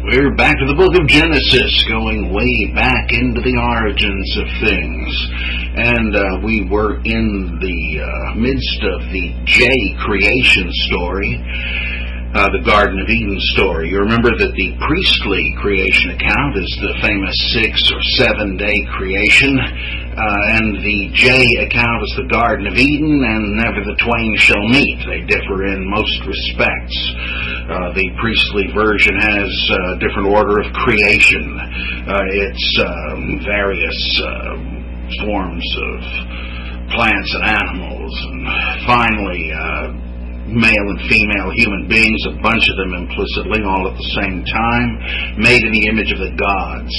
We're back to the book of Genesis, going way back into the origins of things. And we were in the midst of the J creation story, the Garden of Eden story. You remember that the priestly creation account is the famous 6 or 7 day creation, and the J account is the Garden of Eden, and never the twain shall meet. They differ in most respects. The priestly version has a different order of creation. It's various forms of plants and animals, and finally male and female human beings, a bunch of them implicitly, all at the same time, made in the image of the gods.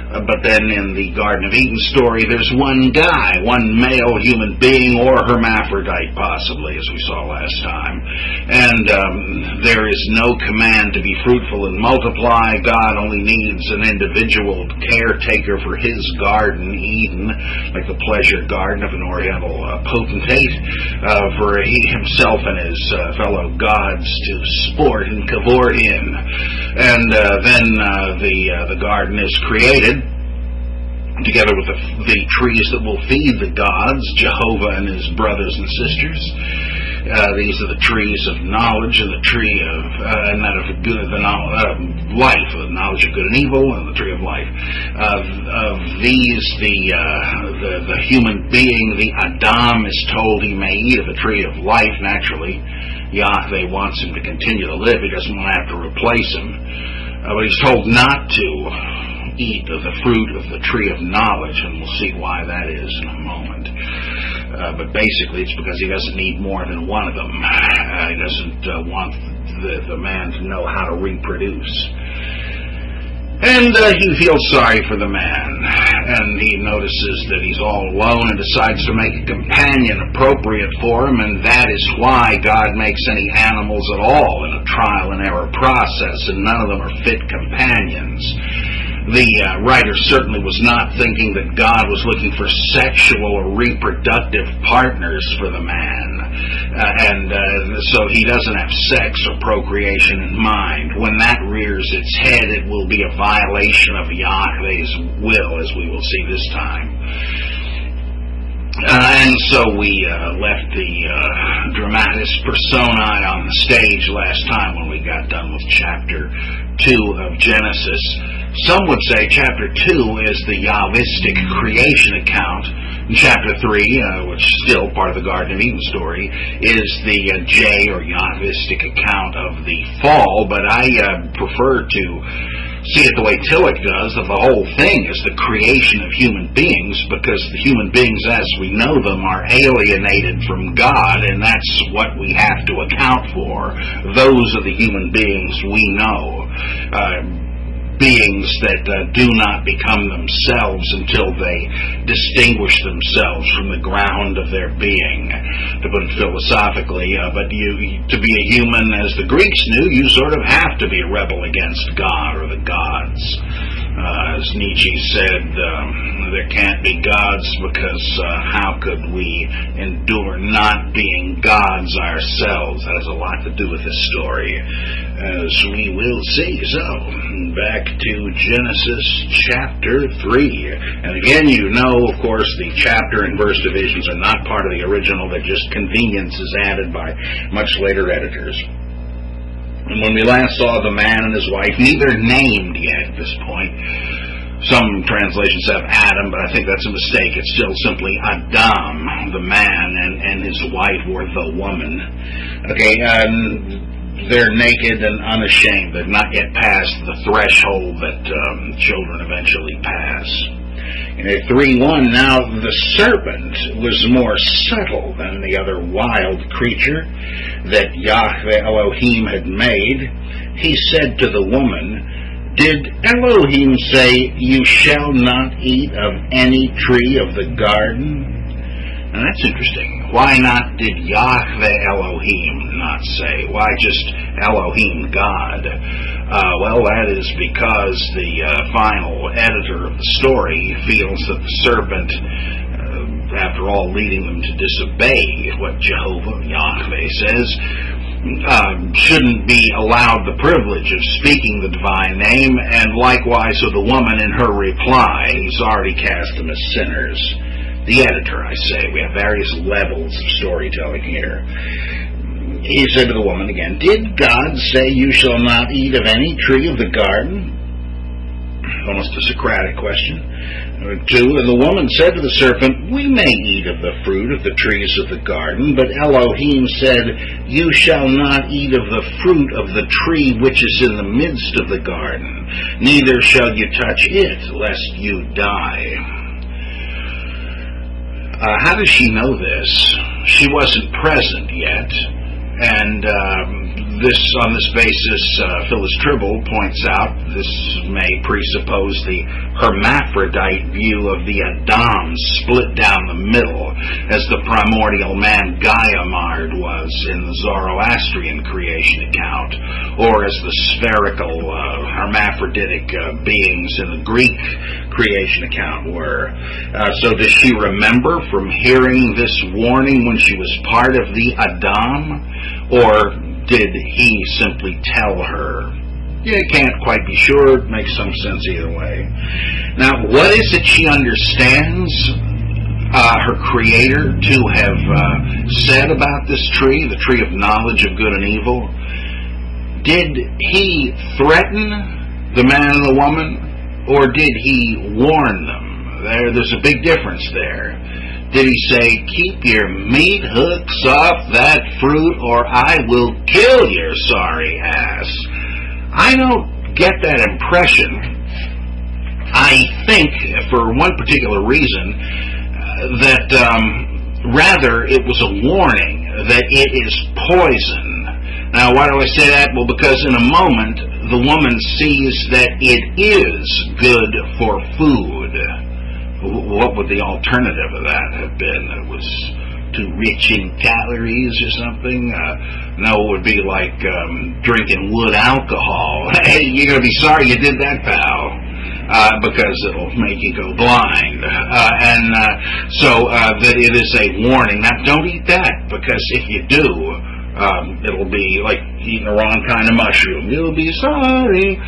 But then in the Garden of Eden story, there's one guy, one male human being, or hermaphrodite possibly, as we saw last time. And there is no command to be fruitful and multiply. God only needs an individual caretaker for his garden, Eden, like the pleasure garden of an oriental potentate, for himself and his fellow gods to sport and cavort in. And then the garden is created together with the trees that will feed the gods, Jehovah and his brothers and sisters. These are the trees of knowledge and the tree of and that of good, life, the knowledge of good and evil, and the tree of life. Of these, the human being, the Adam, is told he may eat of the tree of life. Naturally, Yahweh wants him to continue to live. He doesn't want to have to replace him. But he's told not to eat of the fruit of the tree of knowledge, and we'll see why that is in a moment. But basically it's because he doesn't need more than one of them. He doesn't want the man to know how to reproduce. And he feels sorry for the man, and he notices that he's all alone and decides to make a companion appropriate for him, and that is why God makes any animals at all in a trial and error process, and none of them are fit companions. The writer certainly was not thinking that God was looking for sexual or reproductive partners for the man, and so he doesn't have sex or procreation in mind. When that rears its head, it will be a violation of Yahweh's will, as we will see this time. And so we left the dramatis personae on the stage last time when we got done with chapter 2 of Genesis. Some would say chapter 2 is the Yahwistic creation account, and chapter 3, which is still part of the Garden of Eden story, is the J or Yahwistic account of the fall, but I prefer to see it the way Tillich does, that the whole thing is the creation of human beings, because the human beings as we know them are alienated from God, and that's what we have to account for. Those are the human beings we know. Beings that do not become themselves until they distinguish themselves from the ground of their being, to put it philosophically. But to be a human, as the Greeks knew, you sort of have to be a rebel against God or the gods. As Nietzsche said, there can't be gods because how could we endure not being gods ourselves? That has a lot to do with this story, as we will see. So, back to Genesis chapter 3. And again, you know, of course, the chapter and verse divisions are not part of the original. They're just conveniences added by much later editors. And when we last saw the man and his wife, neither named yet at this point. Some translations have Adam, but I think that's a mistake. It's still simply Adam, the man, and his wife, or the woman. Okay, they're naked and unashamed. They've not yet passed the threshold that children eventually pass. In 3:1, now the serpent was more subtle than the other wild creature that Yahweh Elohim had made. He said to the woman, "Did Elohim say, 'You shall not eat of any tree of the garden'?" And that's interesting. Why not did Yahweh Elohim not say? Why just Elohim, God? Well, that is because the final editor of the story feels that the serpent, after all leading them to disobey what Jehovah, Yahweh, says, shouldn't be allowed the privilege of speaking the divine name, and likewise with the woman in her reply, he's already cast them as sinners. The editor, I say, we have various levels of storytelling here. He said to the woman again, "Did God say you shall not eat of any tree of the garden?" Almost a Socratic question. 2, and the woman said to the serpent, "We may eat of the fruit of the trees of the garden, but Elohim said, you shall not eat of the fruit of the tree which is in the midst of the garden, neither shall you touch it, lest you die." How does she know this? She wasn't present yet, and on this basis, Phyllis Tribble points out this may presuppose the hermaphrodite view of the Adam split down the middle, as the primordial man Gaiamard was in the Zoroastrian creation account, or as the spherical hermaphroditic beings in the Greek creation account were. So does she remember from hearing this warning when she was part of the Adam, or did he simply tell her? You can't quite be sure. It makes some sense either way. Now, what is it she understands her Creator to have said about this tree, the tree of knowledge of good and evil? Did he threaten the man and the woman, or did he warn them? There's a big difference there. Did he say, "Keep your meat hooks off that fruit or I will kill your sorry ass"? I don't get that impression. I think, for one particular reason, that rather it was a warning that it is poison. Now, why do I say that? Well, because in a moment, the woman sees that it is good for food. What would the alternative of that have been? It was too rich in calories or something? No, it would be like drinking wood alcohol. Hey, you're going to be sorry you did that, pal, because it'll make you go blind. So that it is a warning. Now, don't eat that, because if you do, it'll be like eating the wrong kind of mushroom. You'll be sorry.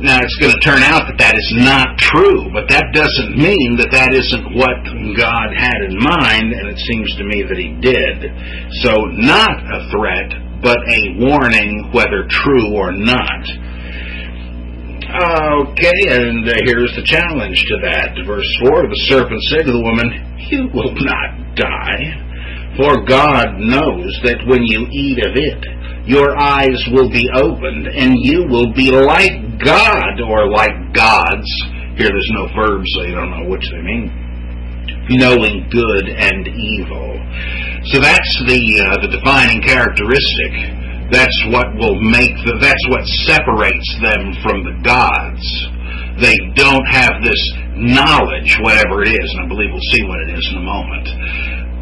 Now, it's going to turn out that that is not true, but that doesn't mean that that isn't what God had in mind, and it seems to me that he did. So, not a threat, but a warning, whether true or not. Okay, and here's the challenge to that. Verse 4, the serpent said to the woman, "You will not die, for God knows that when you eat of it, your eyes will be opened, and you will be like God," or like gods. Here there's no verbs, so you don't know which they mean. "Knowing good and evil." So that's the defining characteristic. That's what will that's what separates them from the gods. They don't have this knowledge, whatever it is, and I believe we'll see what it is in a moment.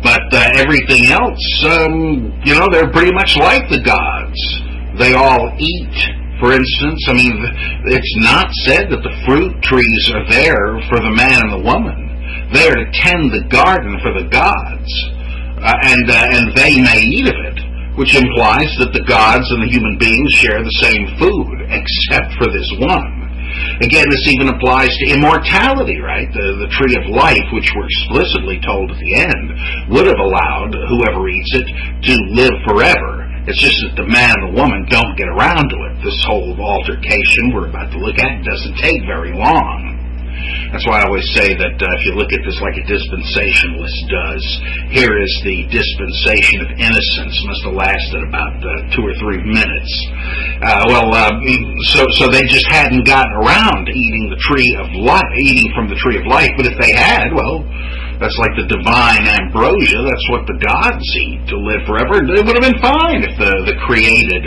But everything else, they're pretty much like the gods. They all eat, for instance. I mean, it's not said that the fruit trees are there for the man and the woman. They are to tend the garden for the gods, and they may eat of it, which implies that the gods and the human beings share the same food, except for this one. Again, this even applies to immortality, right? The tree of life, which we're explicitly told at the end, would have allowed whoever eats it to live forever. It's just that the man and the woman don't get around to it. This whole altercation we're about to look at doesn't take very long. That's why I always say that if you look at this like a dispensationalist does, here is the dispensation of innocence. Must have lasted about 2 or 3 minutes. So they just hadn't gotten around to eating from the tree of life. But if they had, well, that's like the divine ambrosia. That's what the gods eat to live forever. It would have been fine if the created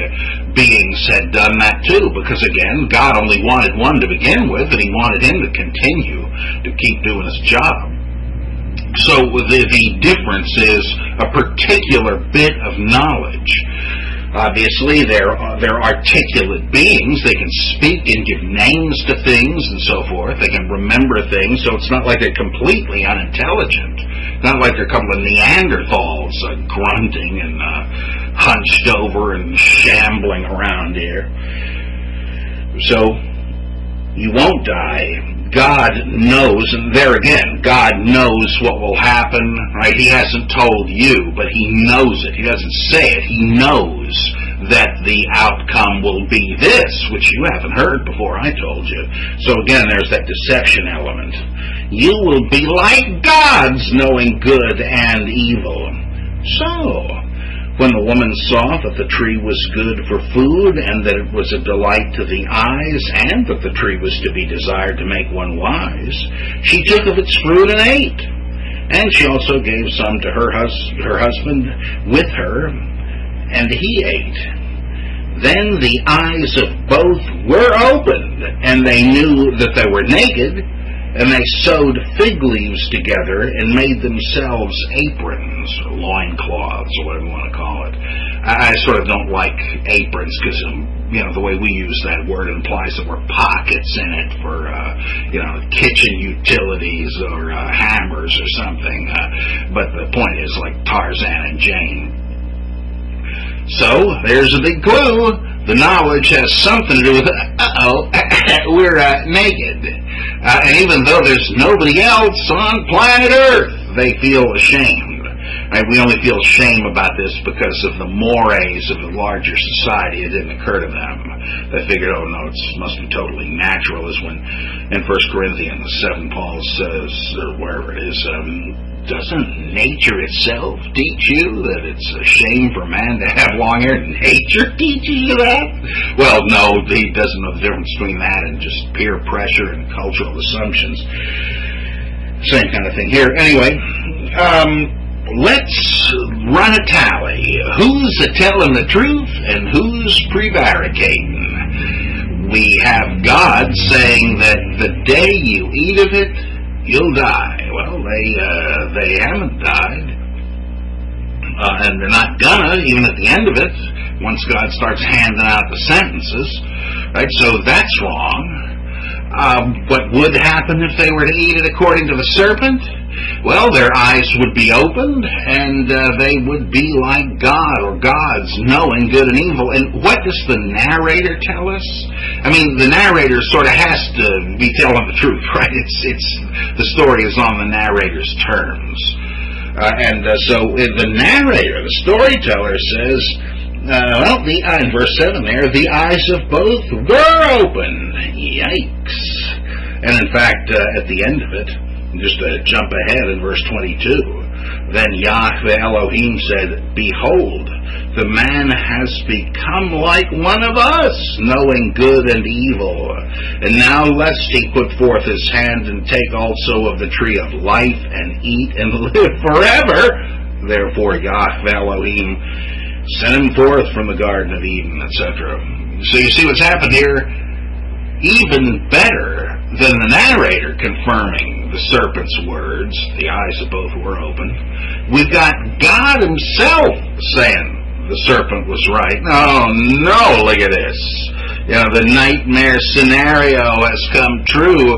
beings had done that too, because again, God only wanted one to begin with, and he wanted him to continue to keep doing his job. So the difference is a particular bit of knowledge. Obviously, they're articulate beings. They can speak and give names to things and so forth. They can remember things, so it's not like they're completely unintelligent. It's not like they're a couple of Neanderthals grunting and hunched over and shambling around here. So, you won't die. God knows, and there again, God knows what will happen, right? He hasn't told you, but He knows it. He doesn't say it. He knows that the outcome will be this, which you haven't heard before I told you. So again, there's that deception element. You will be like gods, knowing good and evil. So, when the woman saw that the tree was good for food, and that it was a delight to the eyes, and that the tree was to be desired to make one wise, she took of its fruit and ate. And she also gave some to her husband with her, and he ate. Then the eyes of both were opened, and they knew that they were naked, and they sewed fig leaves together and made themselves aprons, or loincloths, or whatever you want to call it. I sort of don't like aprons because, the way we use that word implies that there were pockets in it for, kitchen utilities or hammers or something. But the point is, like Tarzan and Jane. So, there's a big clue. The knowledge has something to do with, we're naked. And even though there's nobody else on planet Earth, they feel ashamed. Right? We only feel shame about this because of the mores of the larger society. It didn't occur to them. They figured, oh no, it must be totally natural, as when in 1 Corinthians 7 Paul says, or wherever it is, doesn't nature itself teach you that it's a shame for a man to have long hair? Nature teaches you that? Well, no, he doesn't know the difference between that and just peer pressure and cultural assumptions. Same kind of thing here. Anyway, let's run a tally. Who's telling the truth and who's prevaricating? We have God saying that the day you eat of it, you'll die. Well, they haven't died, and they're not gonna, even at the end of it, once God starts handing out the sentences, right? So that's wrong. What would happen if they were to eat it according to the serpent? Well, their eyes would be opened, and they would be like God, or gods, knowing good and evil. And what does the narrator tell us? I mean, the narrator sort of has to be telling the truth, right? It's the story is on the narrator's terms. So the narrator, the storyteller, says, in verse 7 there, the eyes of both were open. Yikes. And in fact, at the end of it, just to jump ahead in verse 22, then Yahweh Elohim said, behold, the man has become like one of us, knowing good and evil. And now lest he put forth his hand and take also of the tree of life and eat and live forever. Therefore Yahweh Elohim sent him forth from the Garden of Eden, etc. So you see what's happened here? Even better than the narrator confirming the serpent's words, the eyes of both were open, we've got God himself saying the serpent was right. No, look at this. The nightmare scenario has come true.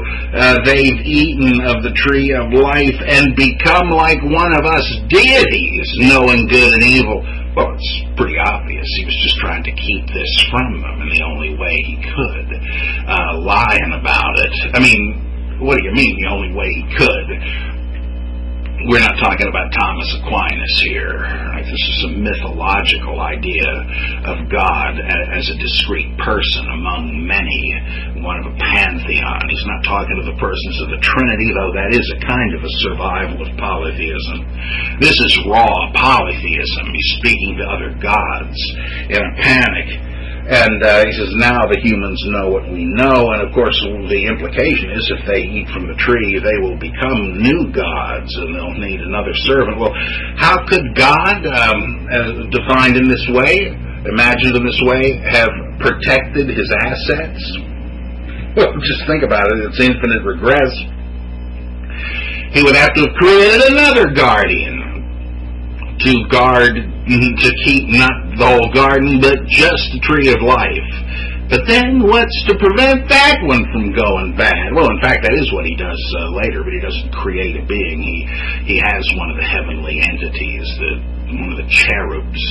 They've eaten of the tree of life and become like one of us deities, knowing good and evil. Well, it's pretty obvious. He was just trying to keep this from them in the only way he could. Lying about it. I mean, what do you mean the only way he could? We're not talking about Thomas Aquinas here. Right? This is a mythological idea of God as a discrete person among many, one of a pantheon. He's not talking to the persons of the Trinity, though that is a kind of a survival of polytheism. This is raw polytheism. He's speaking to other gods in a panic. And he says, now the humans know what we know. And of course, the implication is if they eat from the tree, they will become new gods and they'll need another servant. Well, how could God, defined in this way, imagined in this way, have protected his assets? Well, just think about it. It's infinite regress. He would have to have created another guardian. to guard, to keep not the whole garden, but just the tree of life. But then what's to prevent that one from going bad? Well, in fact, that is what he does later, but he doesn't create a being. He has one of the heavenly entities, one of the cherubs,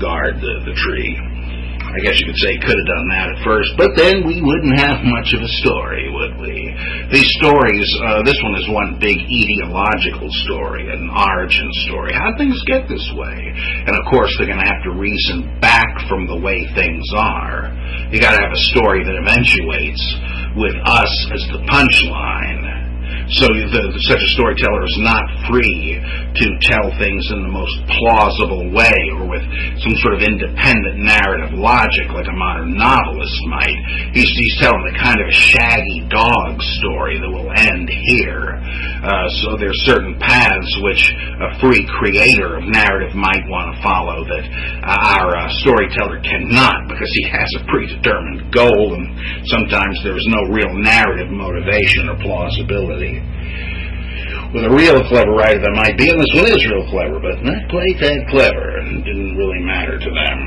guard the tree. I guess you could say he could have done that at first, but then we wouldn't have much of a story, would we? These stories, this one is one big etiological story, an origin story. How things get this way? And of course, they're going to have to reason back from the way things are. You got to have a story that eventuates with us as the punchline. So such a storyteller is not free to tell things in the most plausible way or with some sort of independent narrative logic like a modern novelist might. He's telling the kind of a shaggy dog story that will end here. So there's certain paths which a free creator of narrative might want to follow that our storyteller cannot, because he has a predetermined goal, and sometimes there's no real narrative motivation or plausibility. With a real clever writer there might be, and this one is real clever, but not quite that clever, and didn't really matter to them.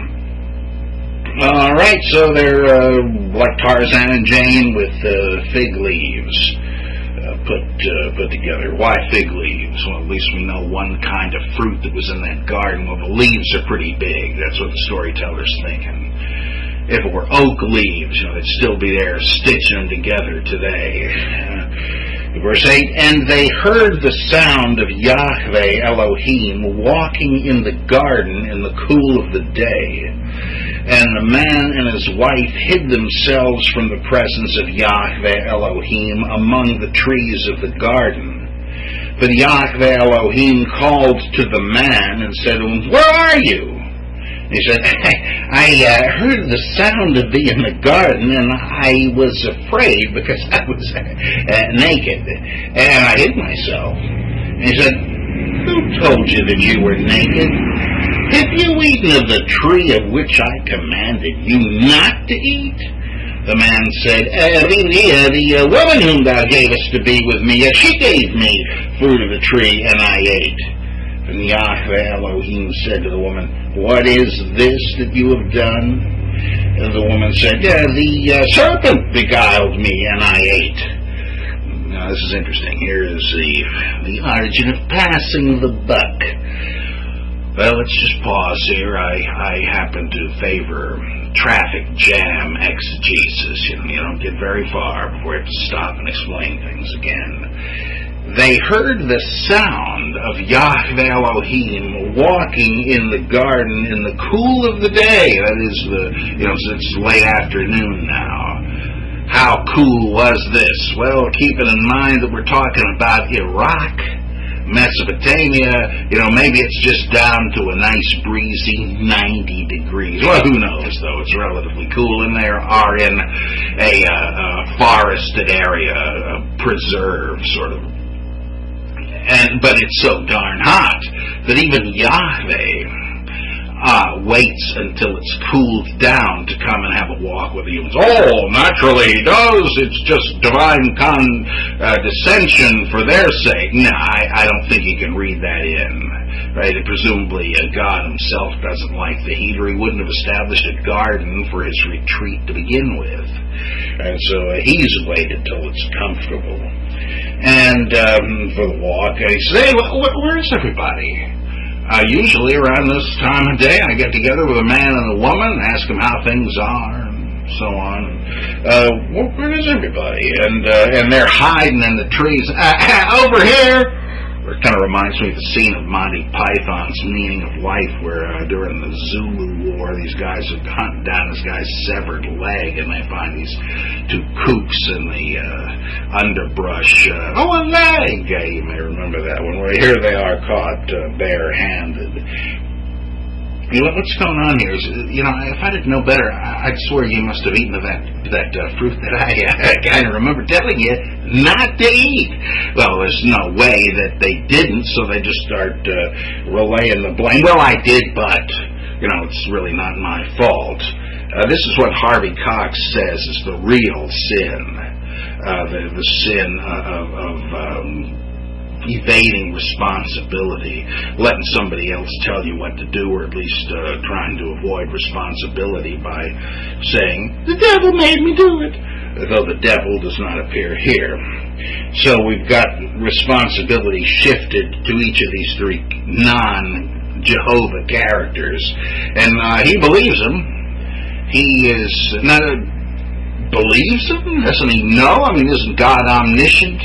Alright, so they're like Tarzan and Jane with fig leaves put together. Why fig leaves? Well, at least we know one kind of fruit that was in that garden. Well, the leaves are pretty big. That's what the storyteller's thinking. If it were oak leaves, they'd still be there stitching them together today. Verse 8, and they heard the sound of Yahweh Elohim walking in the garden in the cool of the day. And the man and his wife hid themselves from the presence of Yahweh Elohim among the trees of the garden. But Yahweh Elohim called to the man and said to him, where are you? He said, I heard the sound of thee in the garden, and I was afraid because I was naked, and I hid myself. And he said, who told you that you were naked? Have you eaten of the tree of which I commanded you not to eat? The man said, the woman whom thou gavest to be with me, she gave me fruit of the tree, and I ate. And Yahweh Elohim said to the woman, what is this that you have done? And the woman said, the serpent beguiled me, and I ate. Now, this is interesting. Here is the origin of passing the buck. Well, let's just pause here. I happen to favor traffic jam exegesis. You don't get very far before you have to stop and explain things again. They heard the sound of Yahweh Elohim walking in the garden in the cool of the day. That is it's late afternoon now. How cool was this? Well, keeping in mind that we're talking about Iraq, Mesopotamia, maybe it's just down to a nice breezy 90 degrees. Well, who knows, though? It's relatively cool in there, or in a forested area, a preserve sort of. But it's so darn hot that even Yahweh waits until it's cooled down to come and have a walk with the humans. Oh, naturally he does. It's just divine condescension for their sake. No, I don't think you can read that in. Right? Presumably God himself doesn't like the heat, or he wouldn't have established a garden for his retreat to begin with. And so he's waited till it's comfortable. And for the walk, I say, hey, where's everybody? Usually around this time of day, I get together with a man and a woman and ask them how things are and so on. Where is everybody? And they're hiding in the trees. Over here! It kind of reminds me of the scene of Monty Python's Meaning of Life, where during the Zulu War, these guys would hunt down this guy's severed leg, and they find these two kooks in the underbrush. A leg! You may remember that one, where here they are caught barehanded. What's going on here? If I didn't know better, I'd swear you must have eaten of that fruit that I kind of remember telling you not to eat. Well, there's no way that they didn't, so they just start relaying the blame. Well, I did, but, it's really not my fault. This is what Harvey Cox says is the real sin. The sin of evading responsibility, letting somebody else tell you what to do, or at least trying to avoid responsibility by saying, "The devil made me do it," though the devil does not appear here. So we've got responsibility shifted to each of these three non-Jehovah characters, and he believes them. He is not believes them? Doesn't he know? I mean, isn't God omniscient?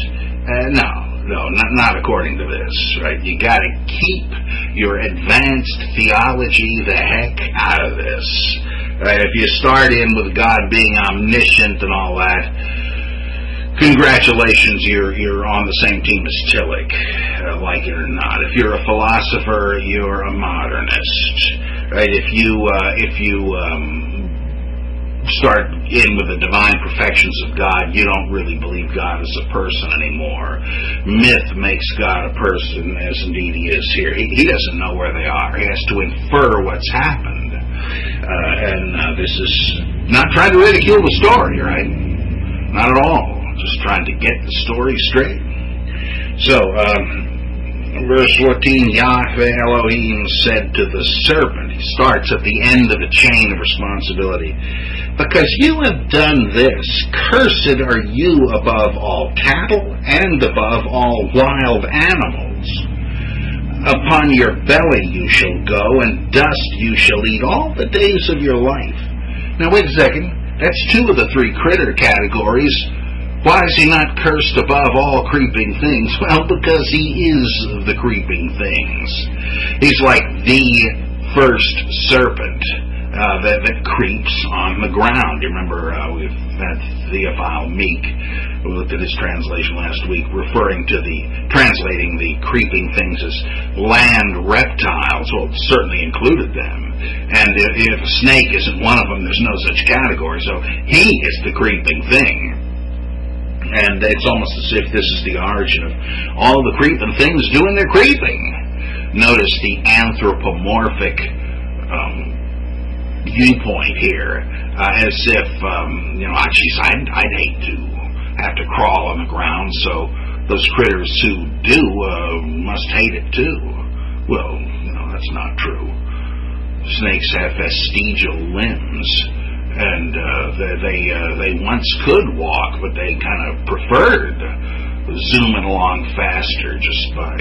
No, not according to this, right? You got to keep your advanced theology the heck out of this. Right? If you start in with God being omniscient and all that, congratulations, you're on the same team as Tillich, like it or not. If you're a philosopher, you're a modernist, right? If you start in with the divine perfections of God, you don't really believe God is a person anymore. Myth makes God a person, as indeed he is here. He doesn't know where they are. He has to infer what's happened. This is not trying to ridicule the story, right? Not at all. Just trying to get the story straight. So, verse 14, Yahweh Elohim said to the serpent, he starts at the end of the chain of responsibility, "Because you have done this, cursed are you above all cattle and above all wild animals. Upon your belly you shall go, and dust you shall eat all the days of your life." Now wait a second, that's two of the three critter categories. Why is he not cursed above all creeping things? Well, because he is the creeping things. He's like the first serpent that creeps on the ground. You remember we've had Theophile Meek, who looked at his translation last week, translating the creeping things as land reptiles. Well, it certainly included them. And if a snake isn't one of them, there's no such category. So he is the creeping thing. And it's almost as if this is the origin of all the creeping things doing their creeping. Notice the anthropomorphic viewpoint here, as if, I'd hate to have to crawl on the ground, so those critters who do must hate it too. Well, that's not true. Snakes have vestigial limbs. And they once could walk, but they kind of preferred zooming along faster just by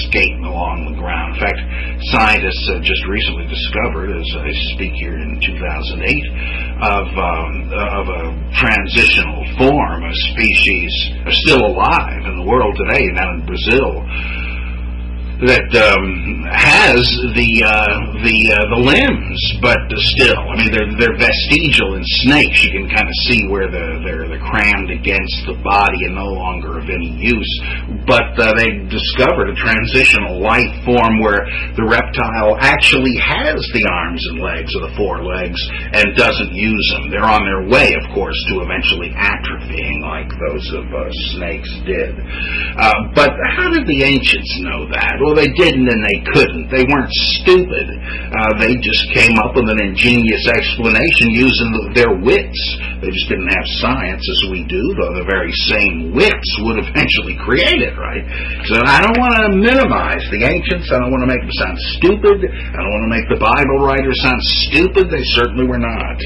skating along the ground. In fact, scientists have just recently discovered, as I speak here in 2008, of a transitional form, a species still alive in the world today, down in Brazil, that has the limbs, but still, I mean, they're vestigial in snakes. You can kind of see where they're crammed against the body and no longer of any use. But they discovered a transitional life form where the reptile actually has the arms and legs, or the four legs, and doesn't use them. They're on their way, of course, to eventually atrophying like those of snakes did. But how did the ancients know that? Well, they didn't and they couldn't. They weren't stupid. They just came up with an ingenious explanation using their wits. They just didn't have science as we do, though the very same wits would eventually create it, right? So I don't want to minimize the ancients. I don't want to make them sound stupid. I don't want to make the Bible writers sound stupid. They certainly were not.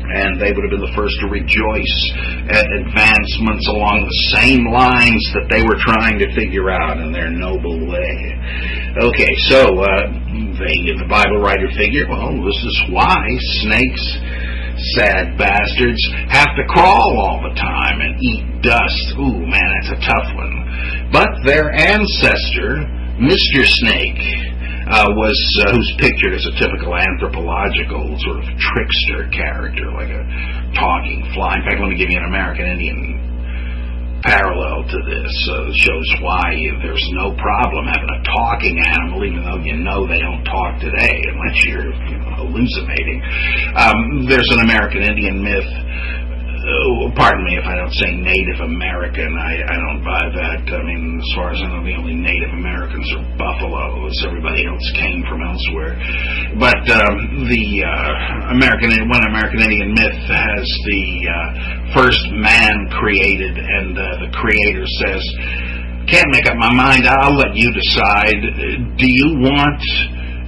And they would have been the first to rejoice at advancements along the same lines that they were trying to figure out in their noble way. Okay, so the Bible writer figured, well, this is why snakes, sad bastards, have to crawl all the time and eat dust. Ooh, man, that's a tough one. But their ancestor, Mr. Snake, who's pictured as a typical anthropological sort of trickster character, like a talking fly. In fact, let me give you an American Indian parallel to this. That shows why there's no problem having a talking animal, even though they don't talk today, unless you're hallucinating. There's an American Indian myth. Pardon me if I don't say Native American. I don't buy that. I mean, as far as I know, the only Native Americans are buffaloes. Everybody else came from elsewhere. But one American Indian myth has the first man created, and the creator says, can't make up my mind. I'll let you decide. Do you want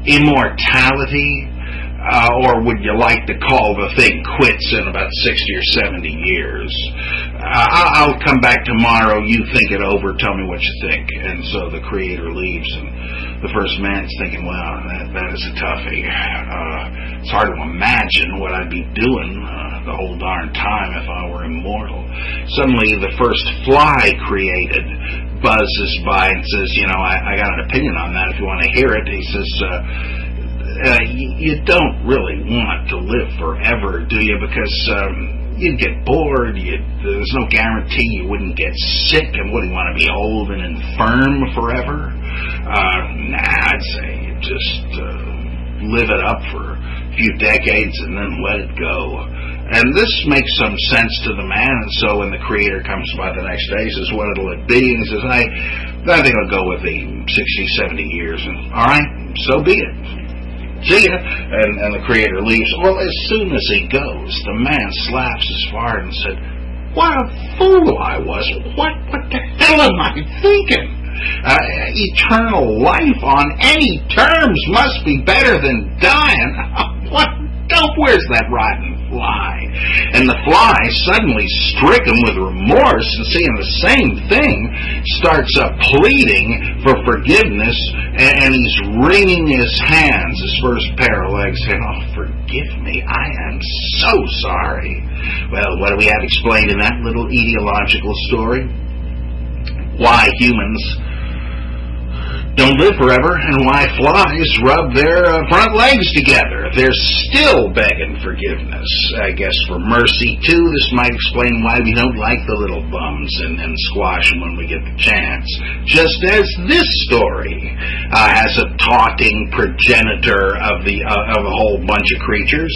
immortality? Or would you like to call the thing quits in about 60 or 70 years? I'll come back tomorrow. You think it over. Tell me what you think. And so the creator leaves, and the first man's thinking, well, that is a toughie. It's hard to imagine what I'd be doing the whole darn time if I were immortal. Suddenly, the first fly created buzzes by and says, I got an opinion on that if you want to hear it. He says, you don't really want to live forever, do you? Because you'd get bored. There's no guarantee you wouldn't get sick. And what, do you want to be old and infirm forever? I'd say you just live it up for a few decades and then let it go. And this makes some sense to the man. And so when the creator comes by the next day, he says, what'll it be? And he says, I think I'll go with the 60, 70 years. And all right, so be it. See ya. And the creator leaves. Well, as soon as he goes, the man slaps his forehead and said, what a fool I was. What the hell am I thinking? Eternal life on any terms must be better than dying. What? Where's that rotten fly? And the fly, suddenly stricken with remorse and seeing the same thing, starts up pleading for forgiveness, and he's wringing his hands, his first pair of legs, saying, oh, forgive me, I am so sorry. Well, what do we have explained in that little etiological story? Why humans don't live forever, and why flies rub their front legs together. They're still begging forgiveness, I guess, for mercy, too. This might explain why we don't like the little bums and squash them when we get the chance. Just as this story has a talking progenitor of a whole bunch of creatures,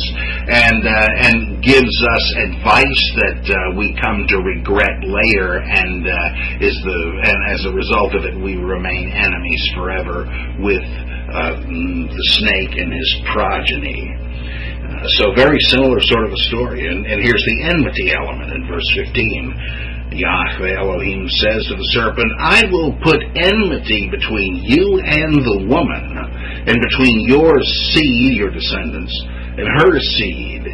and gives us advice that we come to regret later, and as a result of it, we remain enemies forever with the snake and his progeny. So very similar sort of a story. And here's the enmity element in verse 15. Yahweh Elohim says to the serpent, I will put enmity between you and the woman, and between your seed, your descendants, and her seed.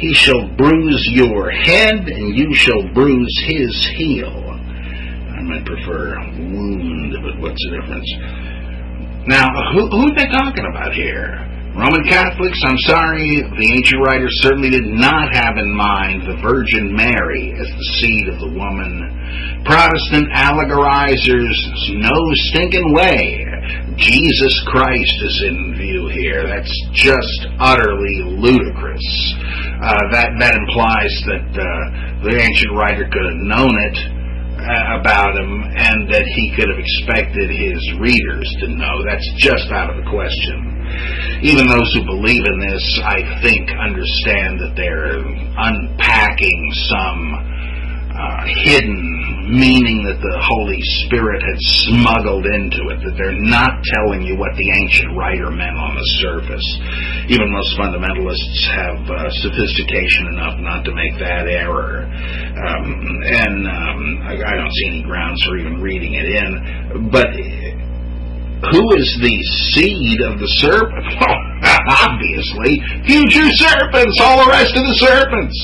He shall bruise your head, and you shall bruise his heel. I might prefer wound, but what's the difference? Now, who are they talking about here? Roman Catholics? I'm sorry, the ancient writers certainly did not have in mind the Virgin Mary as the seed of the woman. Protestant allegorizers, no stinking way. Jesus Christ is in view here. That's just utterly ludicrous. That implies that the ancient writer could have known it about him, and that he could have expected his readers to know. That's just out of the question. Even those who believe in this, I think, understand that they're unpacking some hidden meaning that the Holy Spirit had smuggled into it, that they're not telling you what the ancient writer meant on the surface. Even most fundamentalists have sophistication enough not to make that error. I don't see any grounds for even reading it in. But who is the seed of the serpent? Well, obviously, future serpents, all the rest of the serpents.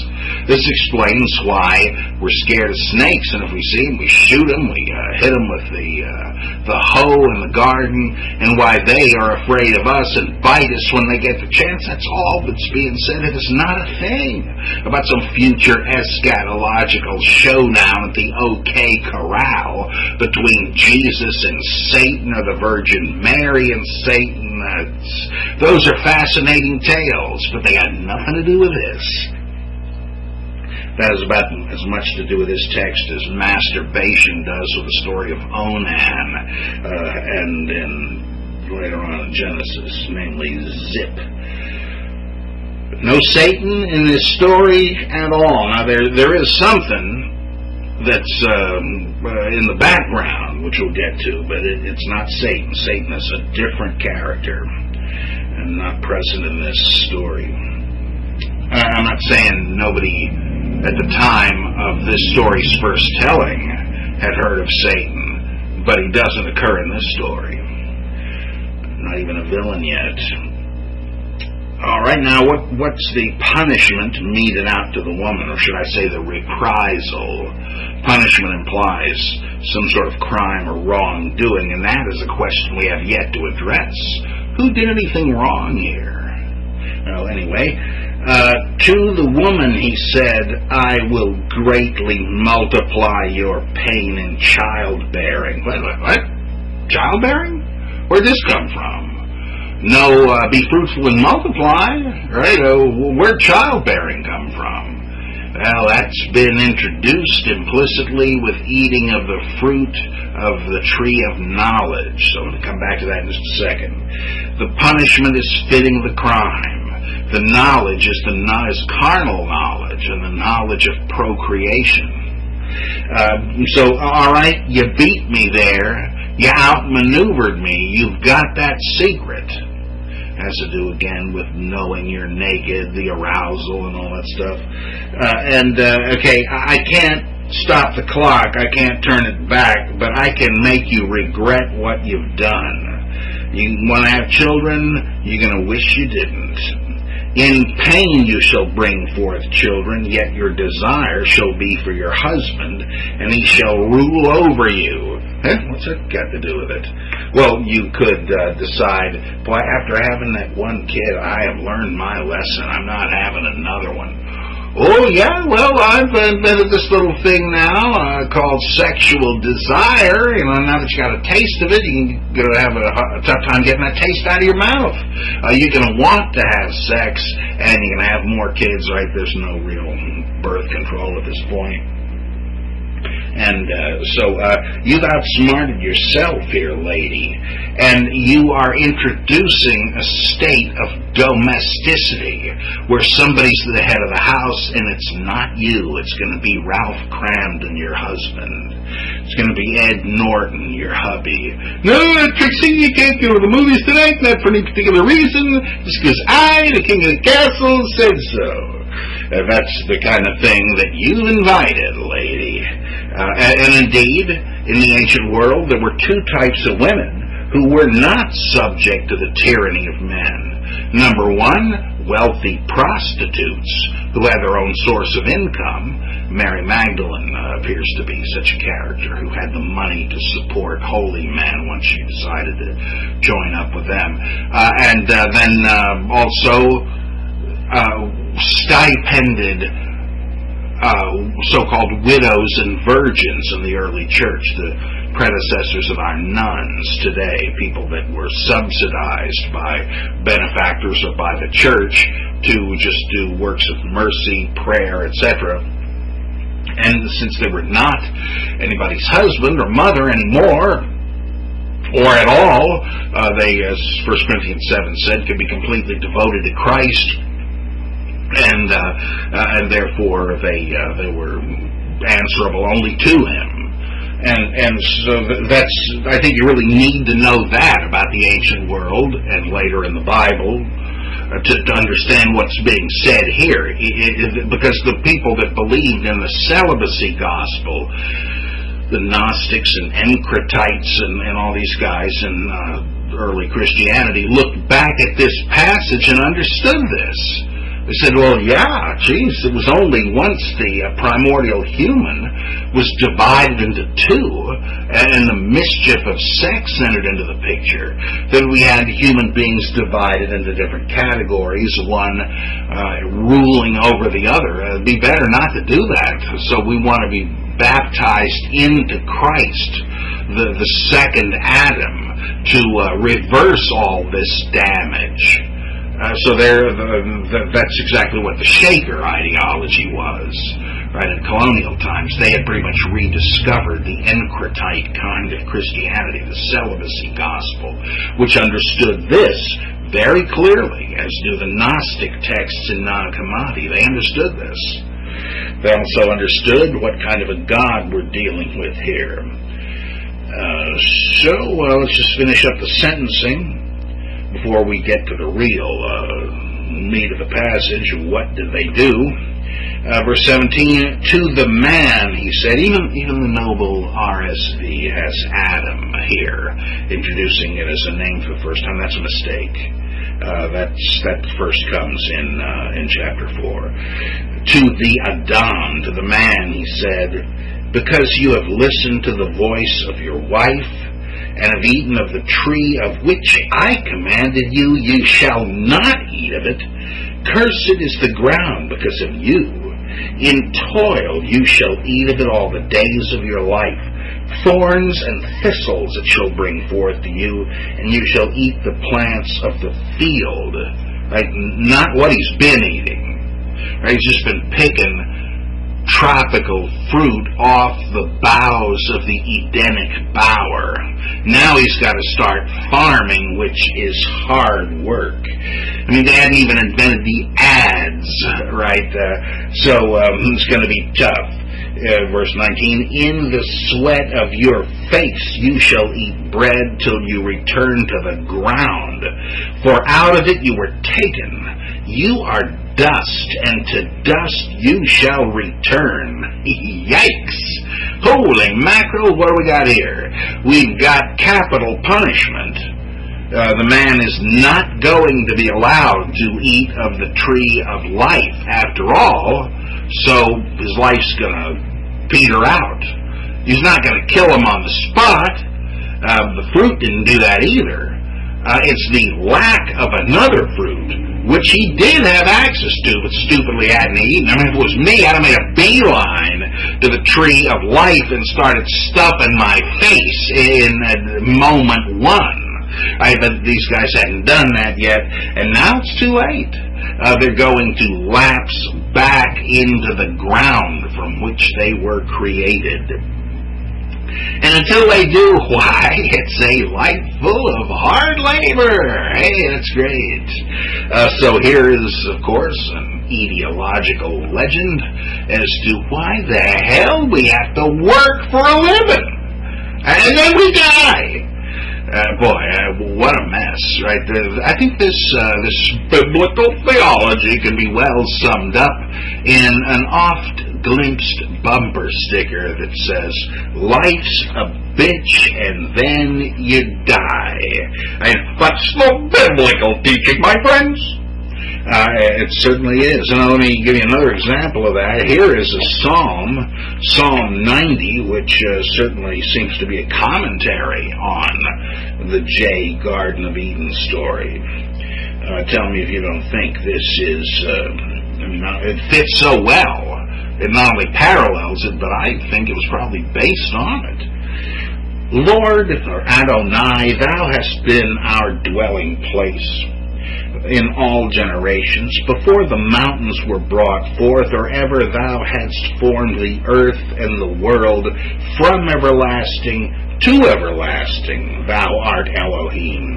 This explains why we're scared of snakes, and if we see them, we shoot them, we hit them with the hoe in the garden, and why they are afraid of us and bite us when they get the chance. That's all that's being said. It is not a thing about some future eschatological showdown at the OK Corral between Jesus and Satan, or the Virgin Mary and Satan. Those are fascinating tales, but they got nothing to do with this. That has about as much to do with this text as masturbation does with the story of Onan, and later on in Genesis, namely Zip. No Satan in this story at all. Now there is something that's in the background, which we'll get to, but it's not Satan. Satan is a different character and not present in this story. I'm not saying nobody at the time of this story's first telling had heard of Satan, but he doesn't occur in this story. Not even a villain yet. All right, now what's the punishment meted out to the woman, or should I say the reprisal? Punishment implies some sort of crime or wrongdoing, and that is a question we have yet to address. Who did anything wrong here? Well, anyway, to the woman he said, I will greatly multiply your pain in childbearing. What? Childbearing? Where'd this come from? No, be fruitful and multiply, right? Where'd childbearing come from? Well, that's been introduced implicitly with eating of the fruit of the tree of knowledge. So I'm going to come back to that in just a second. The punishment is fitting the crime. The knowledge is carnal knowledge and the knowledge of procreation. So, all right, you beat me there. You outmaneuvered me. You've got that secret. Has to do, again, with knowing you're naked, the arousal and all that stuff. Okay, I can't stop the clock. I can't turn it back, but I can make you regret what you've done. You want to have children, you're going to wish you didn't. In pain you shall bring forth children, yet your desire shall be for your husband, and he shall rule over you. What's that got to do with it? Well, you could decide, boy, after having that one kid, I have learned my lesson. I'm not having another one. Oh, yeah, well, I've invented this little thing now called sexual desire. Now that you got a taste of it, you're going to have a tough time getting that taste out of your mouth. You're going to want to have sex, and you're going to have more kids, right? There's no real birth control at this point. And so you've outsmarted yourself here, lady, and you are introducing a state of domesticity where somebody's the head of the house, and it's not you. It's going to be Ralph Cramden, your husband. It's going to be Ed Norton, your hubby. No, Trixie, you can't go to the movies tonight, not for any particular reason, just because I, the king of the castle, said so. That's the kind of thing that you invited, lady. And indeed, in the ancient world, there were two types of women who were not subject to the tyranny of men. Number one, wealthy prostitutes who had their own source of income. Mary Magdalene appears to be such a character who had the money to support holy men once she decided to join up with them. Then also stipended so-called widows and virgins in the early church, the predecessors of our nuns today, people that were subsidized by benefactors or by the church to just do works of mercy, prayer, etc. And since they were not anybody's husband or mother anymore, or at all, they, as 1 Corinthians 7 said, could be completely devoted to Christ. And therefore they were answerable only to him, and so that's, I think you really need to know that about the ancient world and later in the Bible to understand what's being said here, because the people that believed in the celibacy gospel, the Gnostics and Encritites and all these guys in early Christianity, looked back at this passage and understood this. They said, well, yeah, geez, it was only once the primordial human was divided into two and the mischief of sex entered into the picture that we had human beings divided into different categories, one ruling over the other. It'd be better not to do that. So we want to be baptized into Christ, the second Adam, to reverse all this damage. So that's exactly what the Shaker ideology was, right? In colonial times, they had pretty much rediscovered the Encritite kind of Christianity, the celibacy gospel, which understood this very clearly, as do the Gnostic texts in Nag Hammadi. They understood this. They also understood what kind of a God we're dealing with here. Let's just finish up the sentencing before we get to the real meat of the passage. What did they do? Verse 17, to the man, he said, even the noble RSV has Adam here, introducing it as a name for the first time. That's a mistake. That first comes in chapter 4. To the Adam, to the man, he said, because you have listened to the voice of your wife, and have eaten of the tree of which I commanded you, you shall not eat of it. Cursed is the ground because of you. In toil you shall eat of it all the days of your life. Thorns and thistles it shall bring forth to you, and you shall eat the plants of the field. Right? Not what he's been eating. Right? He's just been picking tropical fruit off the boughs of the Edenic bower. Now he's got to start farming, which is hard work. I mean, they hadn't even invented the ads, right? So it's going to be tough. Verse 19, in the sweat of your face you shall eat bread till you return to the ground. For out of it you were taken. You are dust, and to dust you shall return. Yikes! Holy mackerel, what do we got here? We've got capital punishment. The man is not going to be allowed to eat of the tree of life after all, so his life's going to peter out. He's not going to kill him on the spot. The fruit didn't do that either. It's the lack of another fruit, which he did have access to, but stupidly hadn't eaten. I mean, if it was me, I'd have made a beeline to the tree of life and started stuffing my face in moment one. But these guys hadn't done that yet, and now it's too late. They're going to lapse back into the ground from which they were created. And until they do, why, it's a life full of hard labor. Hey, that's great. So here is, of course, an etiological legend as to why the hell we have to work for a living. And then we die. What a mess, right? I think this biblical theology can be well summed up in an oft-glimpsed bumper sticker that says, life's a bitch and then you die. And that's the biblical teaching, my friends. It certainly is. And let me give you another example of that. Here is a psalm, Psalm 90, which certainly seems to be a commentary on the J. Garden of Eden story. Tell me if you don't think this is, it fits so well. It not only parallels it, but I think it was probably based on it. Lord, or Adonai, thou hast been our dwelling place in all generations, before the mountains were brought forth, or ever thou hadst formed the earth and the world, from everlasting to everlasting, thou art Elohim.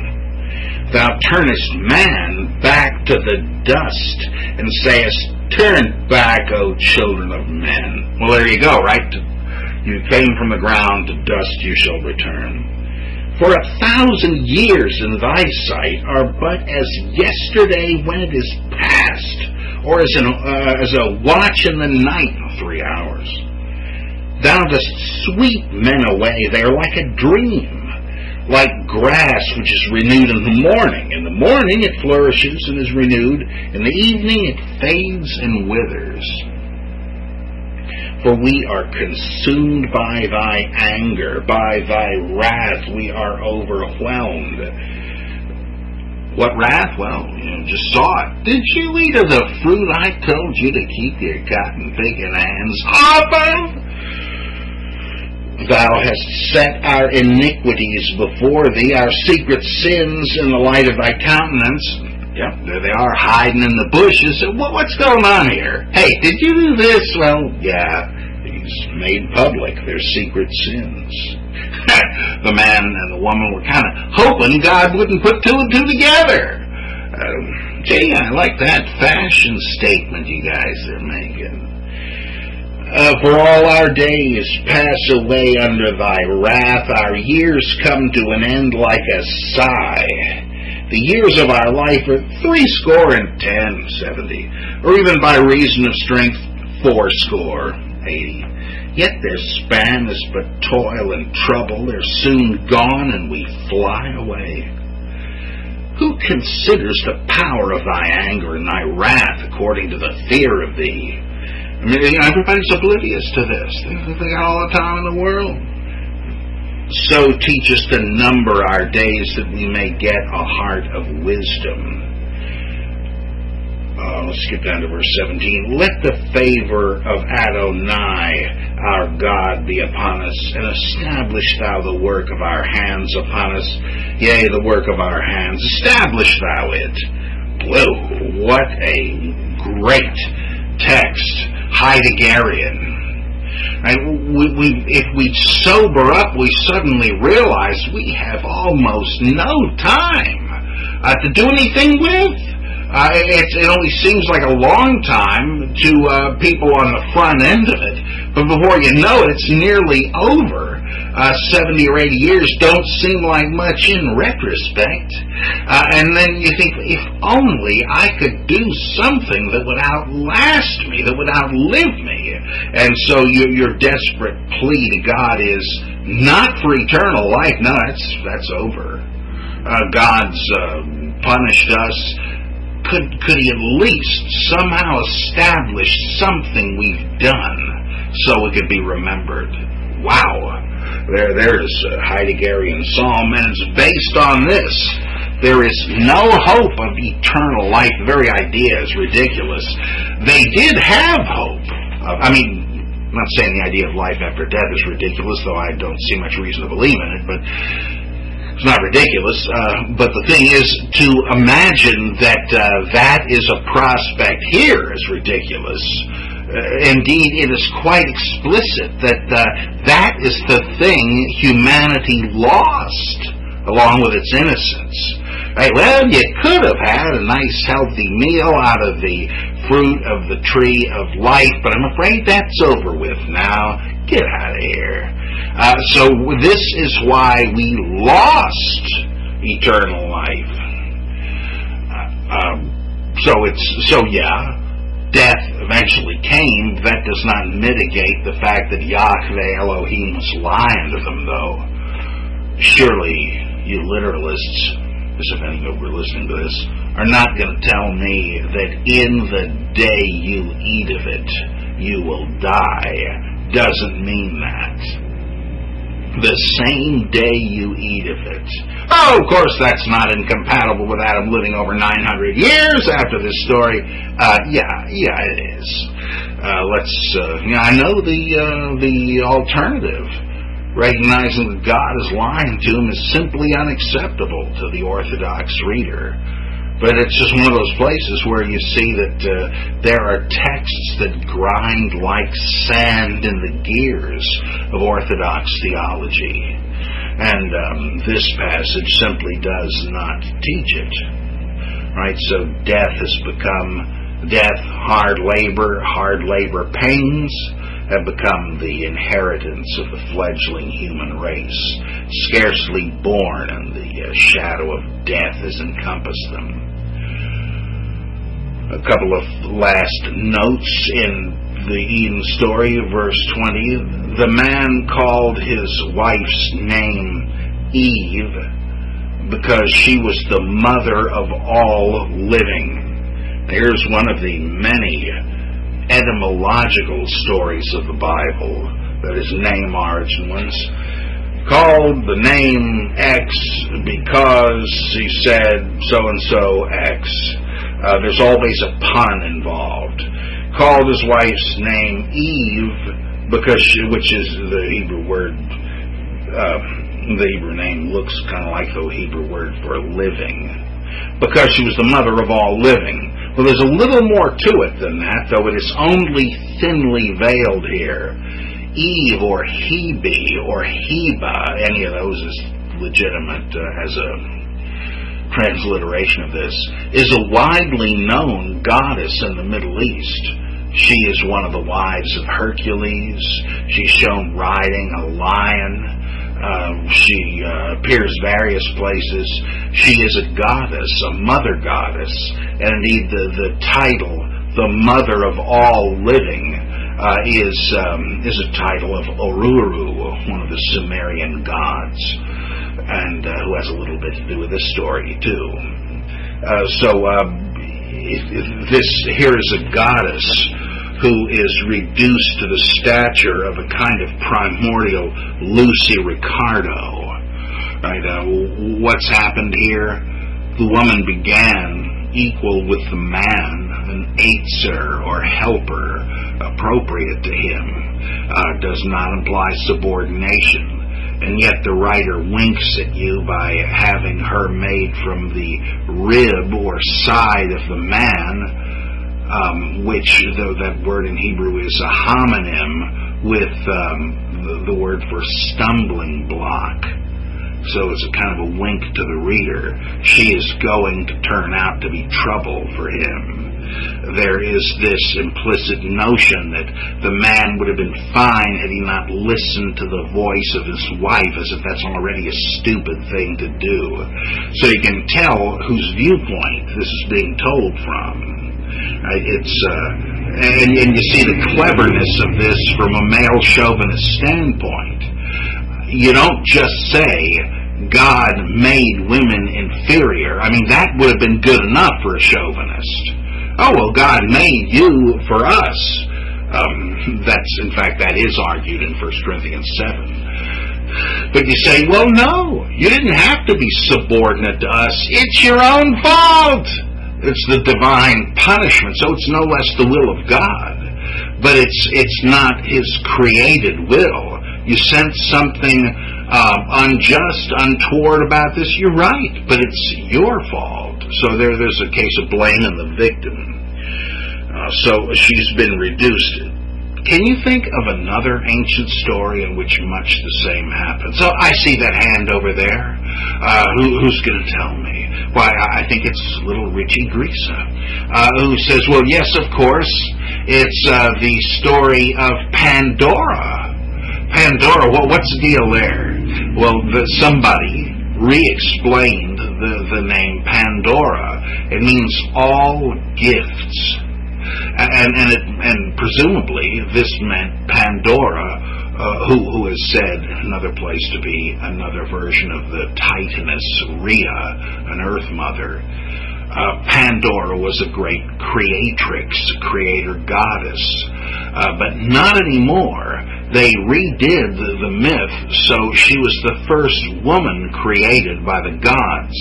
Thou turnest man back to the dust, and sayest, turn back, O children of men. Well, there you go, right? You came from the ground, to dust you shall return. For 1,000 years in thy sight are but as yesterday when it is past, or as a watch in the night in 3 hours. Thou dost sweep men away, they are like a dream, like grass which is renewed in the morning. In the morning it flourishes and is renewed, in the evening it fades and withers. For we are consumed by thy anger, by thy wrath we are overwhelmed. What wrath? Well, just saw it. Did you eat of the fruit I told you to keep your cotton-picking hands off of? Thou hast set our iniquities before thee, our secret sins in the light of thy countenance. Yep, there they are, hiding in the bushes. What's going on here? Hey, did you do this? Well, yeah, he's made public their secret sins. The man and the woman were kind of hoping God wouldn't put two and two together. Gee, I like that fashion statement you guys are making. For all our days pass away under thy wrath, our years come to an end like a sigh. The years of our life are 70, or even by reason of strength 80. Yet their span is but toil and trouble. They're soon gone, and we fly away. Who considers the power of thy anger and thy wrath according to the fear of thee? I mean, everybody's oblivious to this. They got all the time in the world. So teach us to number our days that we may get a heart of wisdom. Let's skip down to verse 17. Let the favor of Adonai, our God, be upon us, and establish thou the work of our hands upon us. Yea, the work of our hands, establish thou it. Whoa, what a great text. Heideggerian. If we sober up, we suddenly realize we have almost no time to do anything with. It only seems like a long time to people on the front end of it, but before you know it, it's nearly over. 70 or 80 years don't seem like much in retrospect. And then you think, if only I could do something that would outlast me, that would outlive me. And so your desperate plea to God is not for eternal life. No, that's over. God's punished us. Could he at least somehow establish something we've done so it could be remembered? Wow. There's a Heideggerian psalm, and it's based on this. There is no hope of eternal life. The very idea is ridiculous. They did have hope. I'm not saying the idea of life after death is ridiculous, though I don't see much reason to believe in it, but it's not ridiculous, but the thing is, to imagine that that is a prospect here is ridiculous. Indeed, it is quite explicit that that is the thing humanity lost, along with its innocence. Right? Well, you could have had a nice, healthy meal out of the fruit of the tree of life, but I'm afraid that's over with now. Get out of here. So this is why we lost eternal life. Death eventually came. That does not mitigate the fact that Yahweh Elohim was lying to them, though. Surely you literalists, as if any of you were listening to this, are not going to tell me that in the day you eat of it, you will die. Doesn't mean that. The same day you eat of it. Oh, of course, that's not incompatible with Adam living over 900 years after this story. Yeah, it is. I know the alternative. Recognizing that God is lying to him is simply unacceptable to the Orthodox reader. But it's just one of those places where you see that there are texts that grind like sand in the gears of Orthodox theology. And this passage simply does not teach it. Right? So death has become hard labor pains have become the inheritance of the fledgling human race. Scarcely born, and the shadow of death has encompassed them. A couple of last notes in the Eden story, verse 20. The man called his wife's name Eve because she was the mother of all living. Here's one of the many etymological stories of the Bible, that is, name origin ones. Called the name X because he said so-and-so X. There's always a pun involved. Called his wife's name Eve because which is the Hebrew word. The Hebrew name looks kind of like the Hebrew word for living, because she was the mother of all living. Well, there's a little more to it than that, though it is only thinly veiled here. Eve or Hebe or Heba, any of those is legitimate as a transliteration of this, is a widely known goddess in the Middle East. She is one of the wives of Hercules. She's shown riding a lion. She appears various places. She is a goddess, a mother goddess, and indeed the title, the mother of all living, is a title of Oruru, one of the Sumerian gods, and who has a little bit to do with this story too. Here is a goddess who is reduced to the stature of a kind of primordial Lucy Ricardo. Right? What's happened here? The woman began equal with the man, an aitzer or helper, appropriate to him, does not imply subordination. And yet the writer winks at you by having her made from the rib or side of the man, which, though that word in Hebrew is a homonym with the word for stumbling block. So it's a kind of a wink to the reader. She is going to turn out to be trouble for him. There is this implicit notion that the man would have been fine had he not listened to the voice of his wife, as if that's already a stupid thing to do. So you can tell whose viewpoint this is being told from. And you see the cleverness of this from a male chauvinist standpoint. You don't just say God made women inferior. I mean, that would have been good enough for a chauvinist. Oh, well, God made you for us. In fact, that is argued in 1 Corinthians 7. But you say, well, no, you didn't have to be subordinate to us. It's your own fault. It's the divine punishment, so it's no less the will of God. But it's not His created will. You sense something unjust, untoward about this, you're right, but it's your fault. So there's a case of blaming the victim. So she's been reduced. Can you think of another ancient story in which much the same happens? So I see that hand over there. Who's going to tell me? Why, I think it's little Richie Grisa, who says, well, yes, of course, it's the story of Pandora. Pandora, well, what's the deal there? Well, somebody re-explained the name Pandora. It means all gifts. And presumably this meant Pandora, who is said another place to be another version of the Titaness Rhea, an earth mother. Pandora was a great creatrix, creator goddess, but not anymore. They redid the myth, so she was the first woman created by the gods,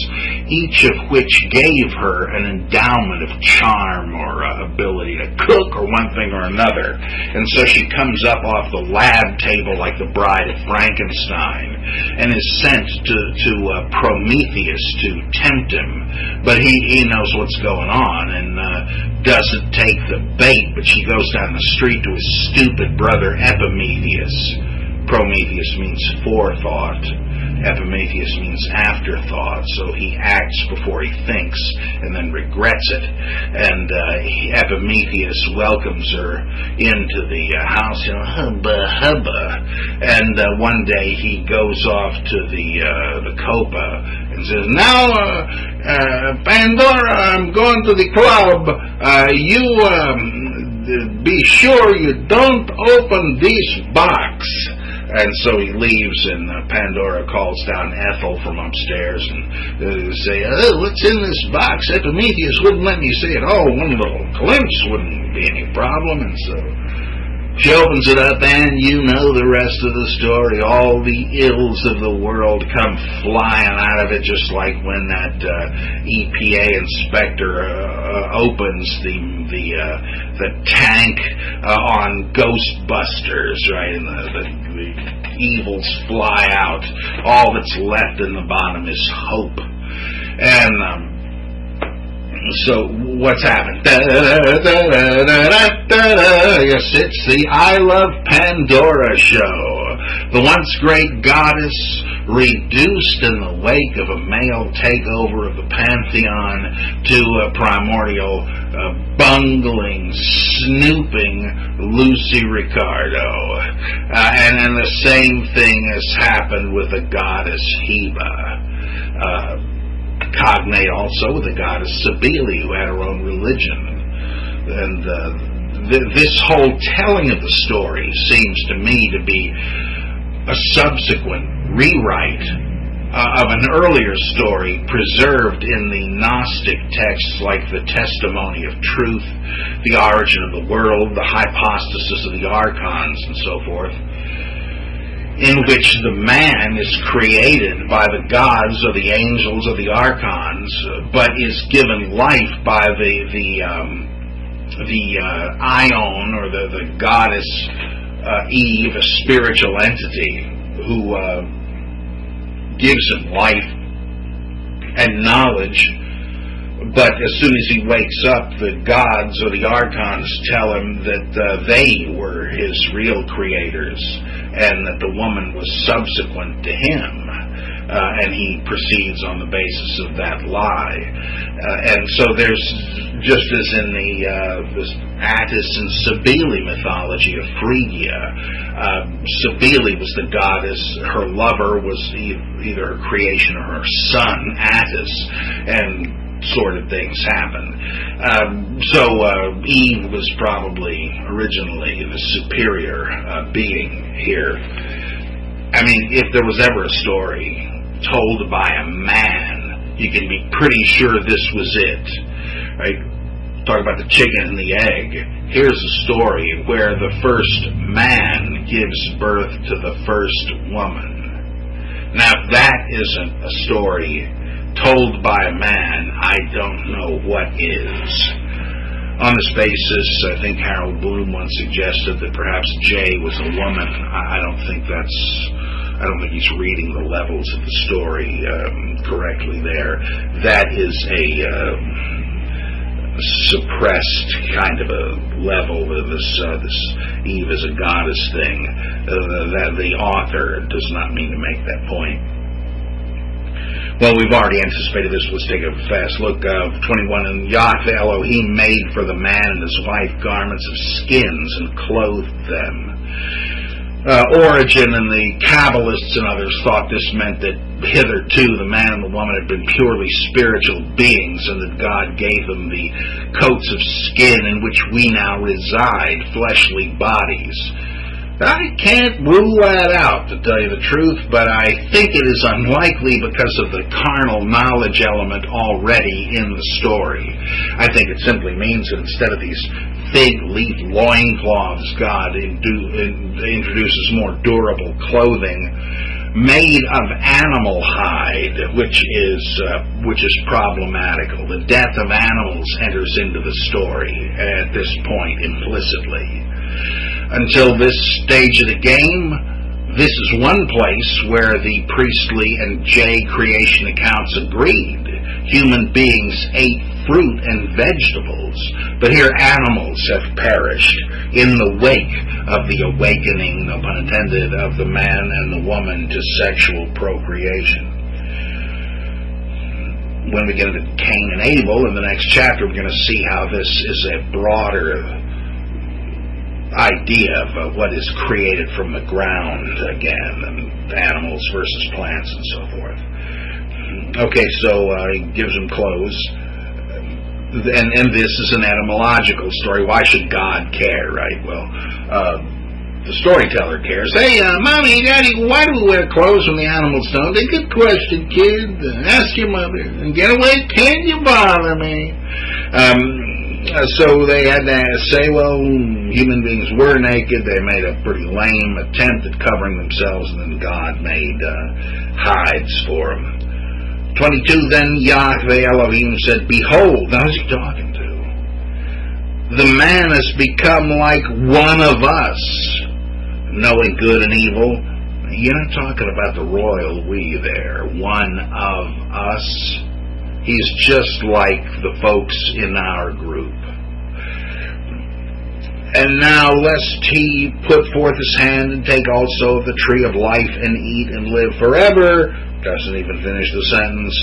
each of which gave her an endowment of charm or ability to cook or one thing or another. And so she comes up off the lab table like the bride of Frankenstein and is sent to Prometheus to tempt him. But he knows what's going on and doesn't take the bait, but she goes down the street to his stupid brother Epimetheus. Prometheus means forethought. Epimetheus means afterthought. So he acts before he thinks and then regrets it. And Epimetheus welcomes her into the house, hubba hubba. And one day he goes off to the copa and says, now, Pandora, I'm going to the club. You be sure you don't open this box. And so he leaves, and Pandora calls down Ethel from upstairs and say, oh, what's in this box? Epimetheus wouldn't let me see it. Oh, one little glimpse wouldn't be any problem. And so she opens it up, and you know the rest of the story. All the ills of the world come flying out of it, just like when that EPA inspector opens the tank on Ghostbusters, right? And the evils fly out. All that's left in the bottom is hope. And so what's happened? Yes, it's the I Love Pandora show. The once great goddess reduced in the wake of a male takeover of the pantheon to a primordial, bungling, snooping Lucy Ricardo. And the same thing has happened with the goddess Heba. Cognate also with the goddess Cybele, who had her own religion. And this whole telling of the story seems to me to be a subsequent rewrite of an earlier story preserved in the Gnostic texts like the Testimony of Truth, the Origin of the World, the Hypostasis of the Archons, and so forth, in which the man is created by the gods or the angels or the archons, but is given life by the Ion or the goddess Eve, a spiritual entity who gives him life and knowledge. But as soon as he wakes up, the gods or the archons tell him that they were his real creators and that the woman was subsequent to him, and he proceeds on the basis of that lie. And so there's, just as in the Attis and Cybele mythology of Phrygia, Cybele was the goddess, her lover was either her creation or her son, Attis, and sort of things happen. So Eve was probably originally the superior being here. I mean, if there was ever a story told by a man, you can be pretty sure this was it. Right? Talk about the chicken and the egg. Here's a story where the first man gives birth to the first woman. Now, if that isn't a story told by a man, I don't know what is. On this basis, I think Harold Bloom once suggested that perhaps Jay was a woman. I don't think he's reading the levels of the story correctly there. That is a suppressed kind of a level of this Eve as a goddess thing. That the author does not mean to make that point. Well, we've already anticipated this. Let's take a fast look. 21, and Yahweh Elohim made for the man and his wife garments of skins and clothed them. Origen and the Kabbalists and others thought this meant that hitherto the man and the woman had been purely spiritual beings, and that God gave them the coats of skin in which we now reside, fleshly bodies. I can't rule that out, to tell you the truth, but I think it is unlikely because of the carnal knowledge element already in the story. I think it simply means that instead of these fig leaf loincloths, God introduces more durable clothing made of animal hide, which is problematical. The death of animals enters into the story at this point implicitly. Until this stage of the game, this is one place where the priestly and Jay creation accounts agreed. Human beings ate fruit and vegetables, but here animals have perished in the wake of the awakening, no pun intended, of the man and the woman to sexual procreation. When we get into Cain and Abel in the next chapter, we're going to see how this is a broader idea of what is created from the ground again, and animals versus plants and so forth. Okay, so he gives them clothes, and this is an etymological story. Why should God care, right? Well, the storyteller cares. Hey, Mommy, Daddy, why do we wear clothes when the animals don't? A good question, kid. Ask your mother. And get away, can't you bother me? So they had to say, well, human beings were naked. They made a pretty lame attempt at covering themselves, and then God made hides for them. 22, then Yahweh Elohim said, behold, now who's he talking to? The man has become like one of us, knowing good and evil. You're not talking about the royal we there, one of us. He's just like the folks in our group. And now lest he put forth his hand and take also of the tree of life and eat and live forever. Doesn't even finish the sentence.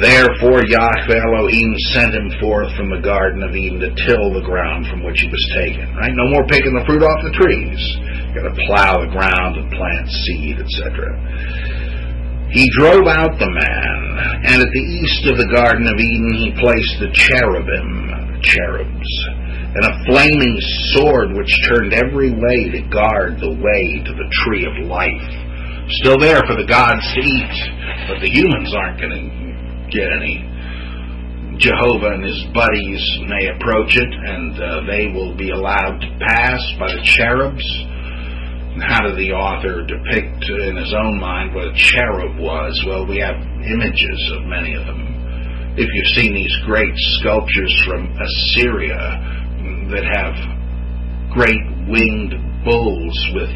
Therefore Yahweh Elohim sent him forth from the Garden of Eden to till the ground from which he was taken. Right? No more picking the fruit off the trees. You've got to plow the ground and plant seed, etc. He drove out the man, and at the east of the Garden of Eden he placed the cherubim, cherubs, and a flaming sword which turned every way to guard the way to the tree of life. Still there for the gods to eat, but the humans aren't going to get any. Jehovah and his buddies may approach it, and they will be allowed to pass by the cherubs. And how did the author depict in his own mind what a cherub was? Well, we have images of many of them. If you've seen these great sculptures from Assyria that have great winged bulls with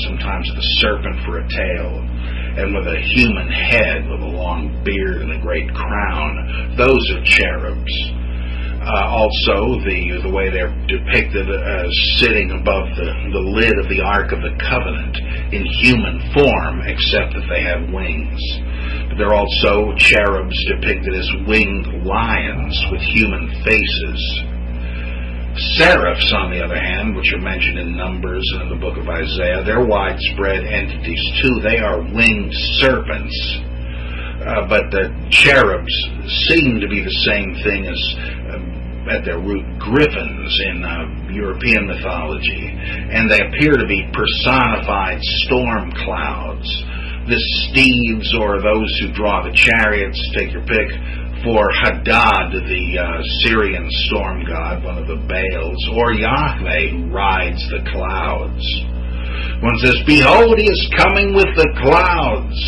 sometimes the serpent for a tail, and with a human head with a long beard and a great crown, those are cherubs. Also, the way they're depicted as sitting above the lid of the Ark of the Covenant in human form, except that they have wings. But they're also cherubs depicted as winged lions with human faces. Seraphs, on the other hand, which are mentioned in Numbers and in the book of Isaiah, they're widespread entities too. They are winged serpents. But the cherubs seem to be the same thing as, at their root, griffins in European mythology. And they appear to be personified storm clouds. The steeds, or those who draw the chariots, take your pick, for Hadad, the Syrian storm god, one of the Baals, or Yahweh, who rides the clouds. One says, "Behold, he is coming with the clouds,"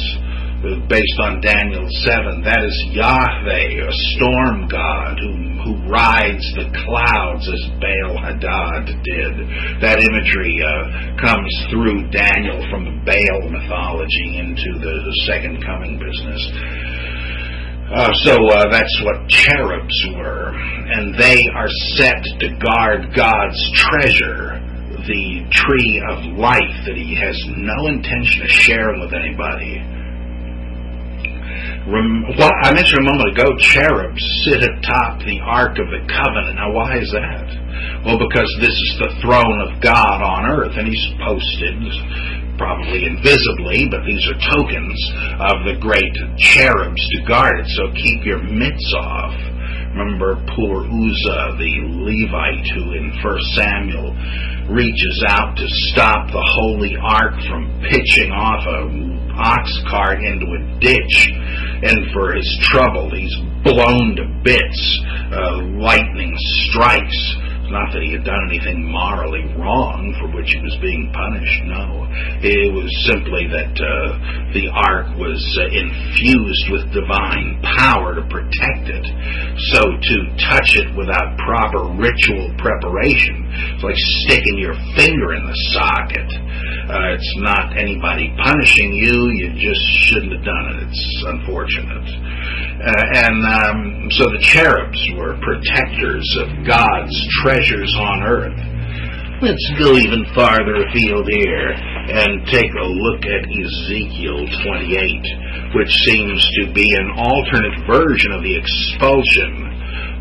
based on Daniel 7. That is Yahweh, a storm god, who rides the clouds as Baal Hadad did. That imagery comes through Daniel from the Baal mythology into the second coming business. So that's what cherubs were, and they are set to guard God's treasure, the tree of life that he has no intention of sharing with anybody. I mentioned a moment ago, cherubs sit atop the Ark of the Covenant. Now, why is that? Well, because this is the throne of God on earth, and he's posted, probably invisibly, but these are tokens of the great cherubs to guard it, so keep your mitts off. Remember poor Uzzah, the Levite, who in 1 Samuel reaches out to stop the holy ark from pitching off a ox cart into a ditch, and for his trouble he's blown to bits. Lightning strikes. Not that he had done anything morally wrong for which he was being punished, no. It was simply that the ark was infused with divine power to protect it. So to touch it without proper ritual preparation, it's like sticking your finger in the socket. It's not anybody punishing you, you just shouldn't have done it. It's unfortunate. So the cherubs were protectors of God's treasures on earth. Let's go even farther afield here and take a look at Ezekiel 28, which seems to be an alternate version of the expulsion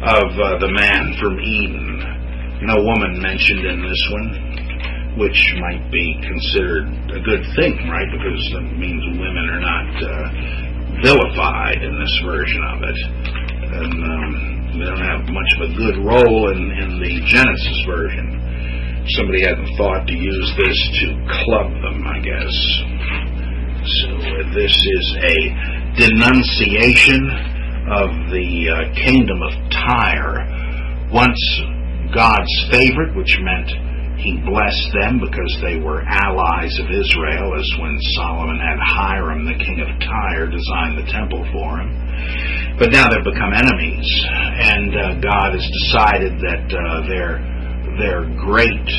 of the man from Eden. No woman mentioned in this one, which might be considered a good thing, right? Because it means women are not vilified in this version of it, and they don't have much of a good role in the Genesis version. Somebody hadn't thought to use this to club them, I guess. So this is a denunciation of the kingdom of Tyre, once God's favorite, which meant he blessed them because they were allies of Israel, as when Solomon had Hiram, the king of Tyre, design the temple for him. But now they've become enemies, and God has decided that their great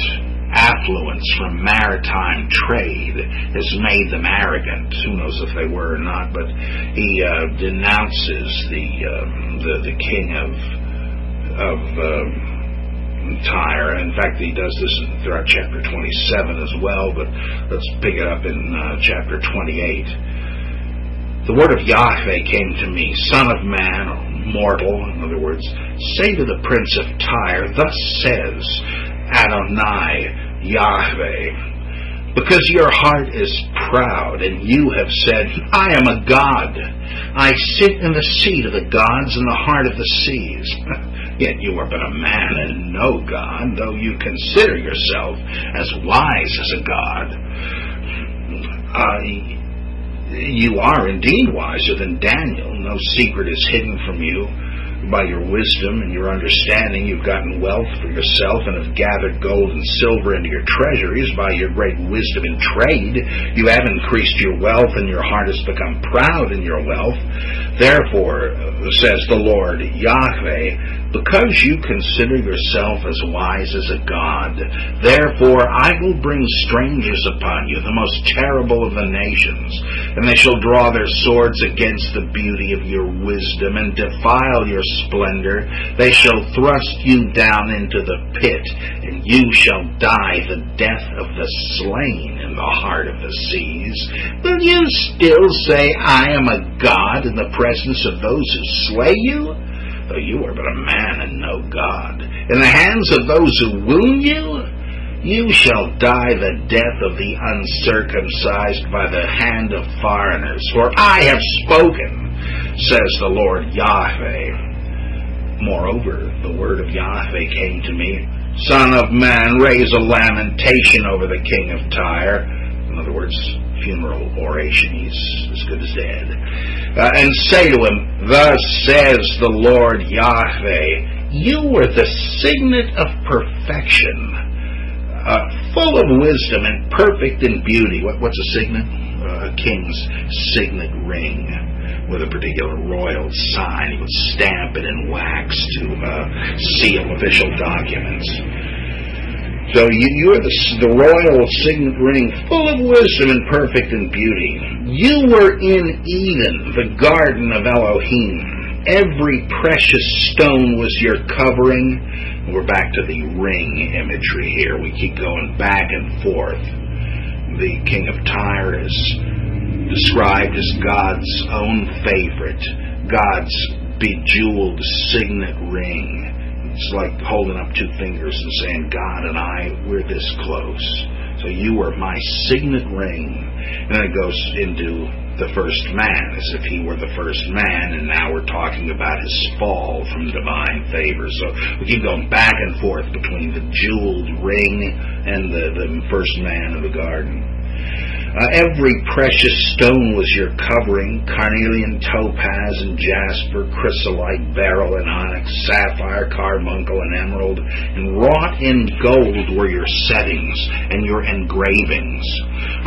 affluence from maritime trade has made them arrogant. Who knows if they were or not, but he denounces the king of Tyre. In fact, he does this throughout chapter 27 as well, but let's pick it up in chapter 28. The word of Yahweh came to me, Son of man, or mortal, in other words, say to the prince of Tyre, thus says Adonai Yahweh, because your heart is proud, and you have said, I am a god. I sit in the seat of the gods in the heart of the seas. Yet you are but a man and no God, though you consider yourself as wise as a God. You are indeed wiser than Daniel. No secret is hidden from you. By your wisdom and your understanding, you've gotten wealth for yourself and have gathered gold and silver into your treasuries. By your great wisdom in trade, you have increased your wealth, and your heart has become proud in your wealth. Therefore, says the Lord Yahweh, because you consider yourself as wise as a god, therefore I will bring strangers upon you, the most terrible of the nations, and they shall draw their swords against the beauty of your wisdom and defile your splendor. They shall thrust you down into the pit, and you shall die the death of the slain in the heart of the seas. Will you still say, I am a god in the presence of those who slay you? Though you are but a man and no God. In the hands of those who wound you, you shall die the death of the uncircumcised by the hand of foreigners. For I have spoken, says the Lord Yahweh. Moreover, the word of Yahweh came to me, Son of man, raise a lamentation over the king of Tyre. In other words, funeral oration. He's as good as dead. And say to him, Thus says the Lord Yahweh, you were the signet of perfection, full of wisdom and perfect in beauty. What's a signet? A king's signet ring with a particular royal sign. He would stamp it in wax to seal official documents. So you are the royal signet ring, full of wisdom and perfect in beauty. You were in Eden, the garden of Elohim. Every precious stone was your covering. We're back to the ring imagery here. We keep going back and forth. The king of Tyre is described as God's own favorite, God's bejeweled signet ring. It's like holding up two fingers and saying, God and I, we're this close. So you are my signet ring. And then it goes into the first man, as if he were the first man, and now we're talking about his fall from divine favor. So we keep going back and forth between the jeweled ring and the first man of the garden. Every precious stone was your covering, carnelian, topaz, and jasper, chrysolite, beryl, and onyx, sapphire, carbuncle, and emerald, and wrought in gold were your settings and your engravings.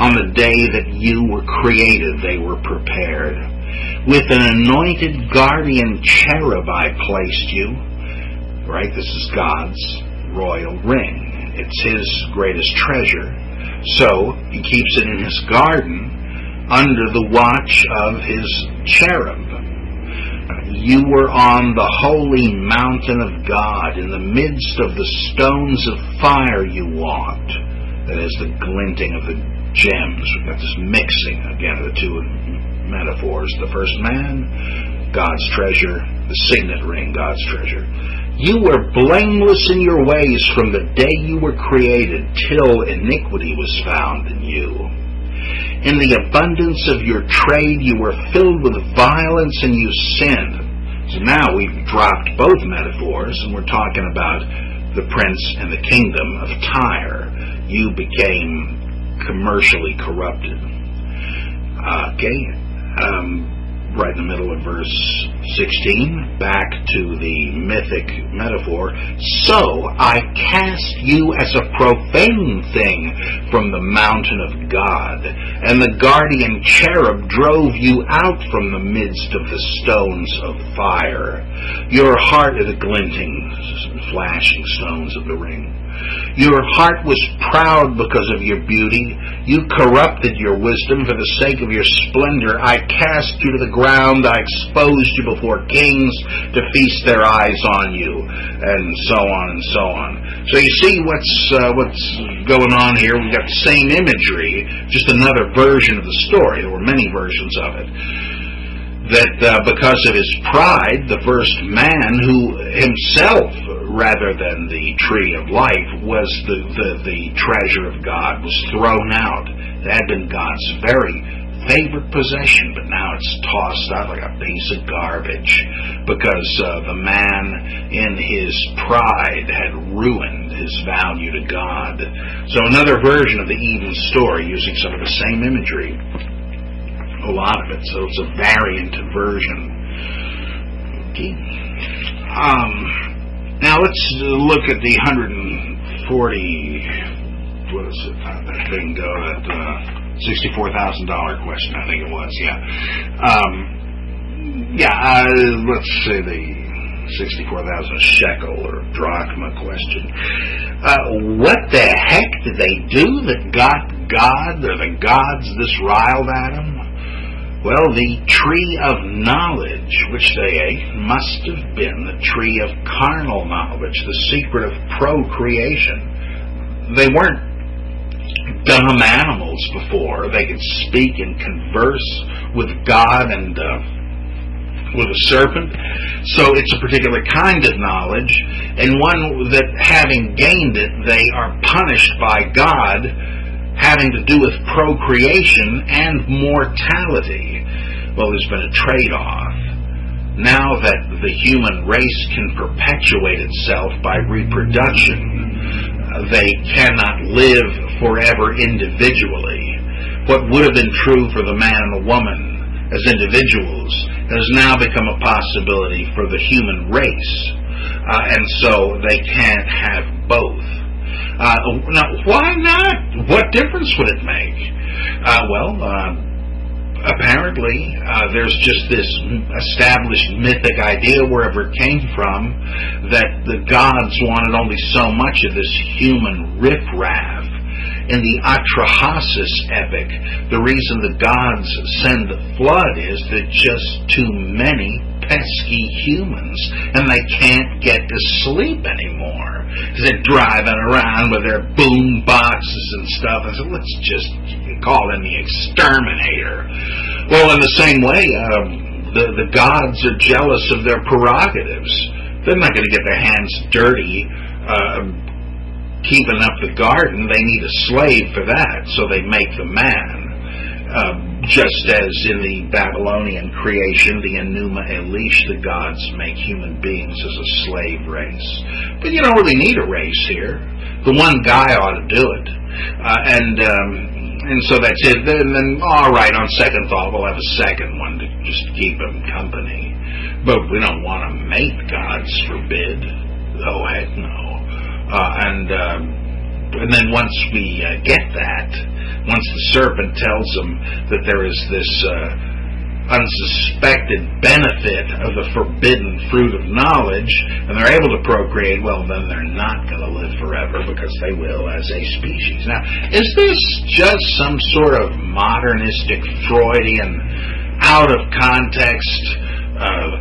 On the day that you were created, they were prepared. With an anointed guardian cherub I placed you. Right, this is God's royal ring. It's his greatest treasure. So he keeps it in his garden under the watch of his cherub. You were on the holy mountain of God. In the midst of the stones of fire you walked. That is the glinting of the gems. We've got this mixing, again, of the two metaphors. The first man, God's treasure. The signet ring, God's treasure. You were blameless in your ways from the day you were created till iniquity was found in you. In the abundance of your trade you were filled with violence and you sinned. So now we've dropped both metaphors and we're talking about the prince and the kingdom of Tyre. You became commercially corrupted. Right in the middle of verse 16, back to the mythic metaphor. So I cast you as a profane thing from the mountain of God, and the guardian cherub drove you out from the midst of the stones of fire. Your heart is the glinting, flashing stones of the ring. Your heart was proud because of your beauty. You corrupted your wisdom for the sake of your splendor. I cast you to the ground. I exposed you before kings to feast their eyes on you, and so on and so on. So you see what's going on here. We've got the same imagery, just another version of the story. There were many versions of it. That because of his pride, the first man who himself, rather than the tree of life, was the treasure of God, was thrown out. It had been God's very favorite possession, but now it's tossed out like a piece of garbage because the man in his pride had ruined his value to God. So another version of the Eden story using some of the same imagery, a lot of it, so it's a variant version. Okay. Now let's look at the 140, what is it, how'd that thing go, that $64,000 question, I think it was, let's say the 64,000 shekel or drachma question. What the heck did they do that got God, or the gods, this riled at them? Well, the tree of knowledge which they ate must have been the tree of carnal knowledge, the secret of procreation. They weren't dumb animals before. They could speak and converse with God and with a serpent. So it's a particular kind of knowledge, and one that, having gained it, they are punished by God, having to do with procreation and mortality. Well, there's been a trade-off. Now that the human race can perpetuate itself by reproduction, they cannot live forever individually. What would have been true for the man and the woman as individuals has now become a possibility for the human race. And so they can't have both. Now, why not? What difference would it make? Apparently, there's just this established mythic idea, wherever it came from, that the gods wanted only so much of this human riffraff. In the Atrahasis epic, the reason the gods send the flood is that just too many pesky humans, and they can't get to sleep anymore. They're driving around with their boom boxes and stuff, and so let's just call in the exterminator. Well, in the same way, the gods are jealous of their prerogatives. They're not going to get their hands dirty keeping up the garden. They need a slave for that, so they make the man. Just as in the Babylonian creation, the Enuma Elish, the gods make human beings as a slave race. But you don't really need a race here. The one guy ought to do it. And so that's it. And then, all right, on second thought, we'll have a second one to just keep him company. But we don't want to mate, God's forbid. Oh, heck no. And then once we get that, once the serpent tells them that there is this unsuspected benefit of the forbidden fruit of knowledge, and they're able to procreate, well, then they're not going to live forever because they will as a species. Now, is this just some sort of modernistic Freudian, out of context,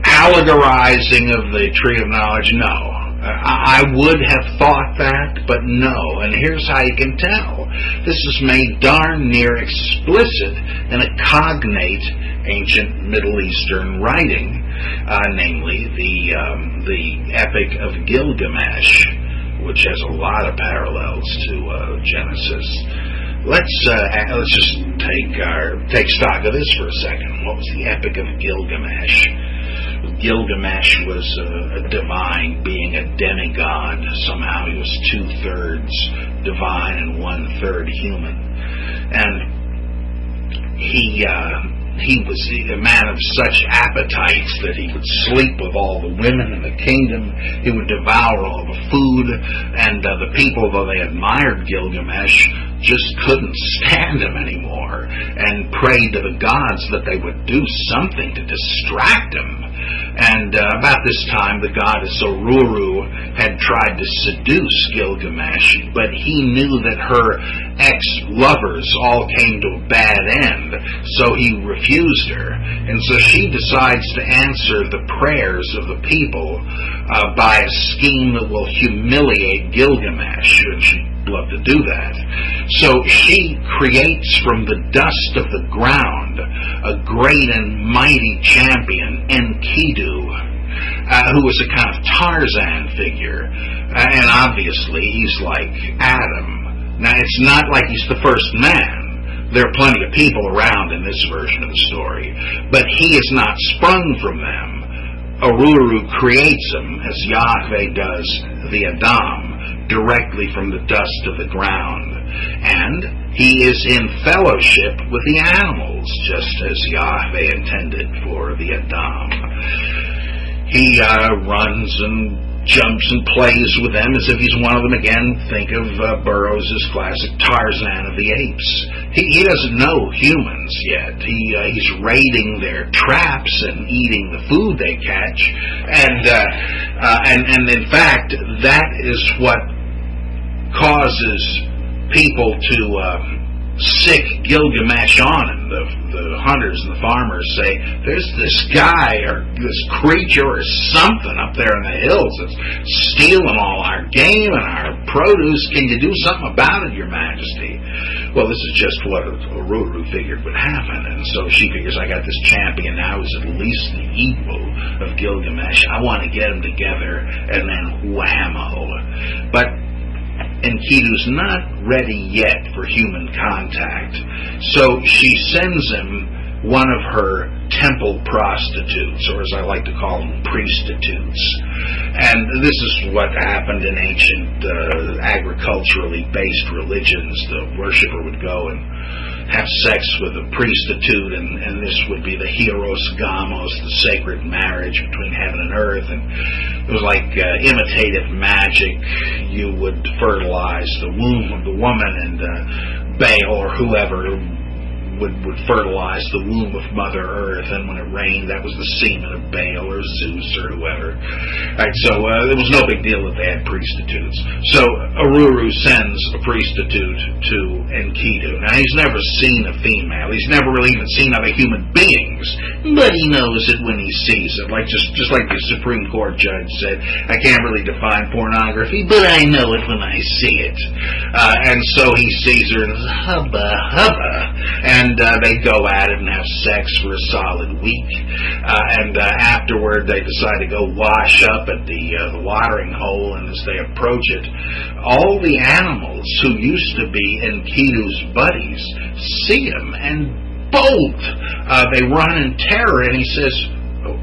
allegorizing of the tree of knowledge? No. I would have thought that, but no. And here's how you can tell. This is made darn near explicit in a cognate ancient Middle Eastern writing, namely the Epic of Gilgamesh, which has a lot of parallels to Genesis. Let's just take stock of this for a second. What was the Epic of Gilgamesh? Gilgamesh was a divine being, a demigod. Somehow he was 2/3 divine and 1/3 human. And he was a man of such appetites that he would sleep with all the women in the kingdom. He would devour all the food. And the people, though they admired Gilgamesh, just couldn't stand him anymore and prayed to the gods that they would do something to distract him. And about this time, the goddess Oruru had tried to seduce Gilgamesh, but he knew that her ex-lovers all came to a bad end, so he refused her. And so she decides to answer the prayers of the people by a scheme that will humiliate Gilgamesh, and she'd love to do that. So she creates from the dust of the ground a great and mighty champion, Enkidu, who was a kind of Tarzan figure. And obviously he's like Adam. Now, it's not like he's the first man. There are plenty of people around in this version of the story, but he is not sprung from them. Ururu creates him, as Yahweh does the Adam, directly from the dust of the ground. And he is in fellowship with the animals, just as Yahweh intended for the Adam. He runs and jumps and plays with them as if he's one of them again. Think of Burroughs' classic Tarzan of the Apes. He doesn't know humans yet. He's raiding their traps and eating the food they catch. And in fact, that is what causes people to sick Gilgamesh on him. The hunters and the farmers say, there's this guy or this creature or something up there in the hills that's stealing all our game and our produce. Can you do something about it, Your Majesty? Well, this is just what Ururu figured would happen, and so she figures, I got this champion now who's at least the equal of Gilgamesh. I want to get them together and then whammo. But Enkidu's not ready yet for human contact, so she sends him one of her temple prostitutes, or as I like to call them, prostitutes. And this is what happened in ancient agriculturally based religions. The worshiper would go and have sex with a prostitute, and this would be the hieros gamos, the sacred marriage between heaven and earth. And it was like imitative magic. You would fertilize the womb of the woman, and Baal or whoever would fertilize the womb of Mother Earth, and when it rained, that was the semen of Baal or Zeus or whoever. Right, so it was no big deal that they had prostitutes. So Ururu sends a prostitute to Enkidu. Now, he's never seen a female. He's never really even seen other human beings, but he knows it when he sees it. Like just like the Supreme Court judge said, I can't really define pornography, but I know it when I see it. And so he sees her and says, hubba, hubba. And they go at it and have sex for a solid week. And afterward, they decide to go wash up at the watering hole. And as they approach it, all the animals who used to be Enkidu's buddies see him and bolt. They run in terror, and he says,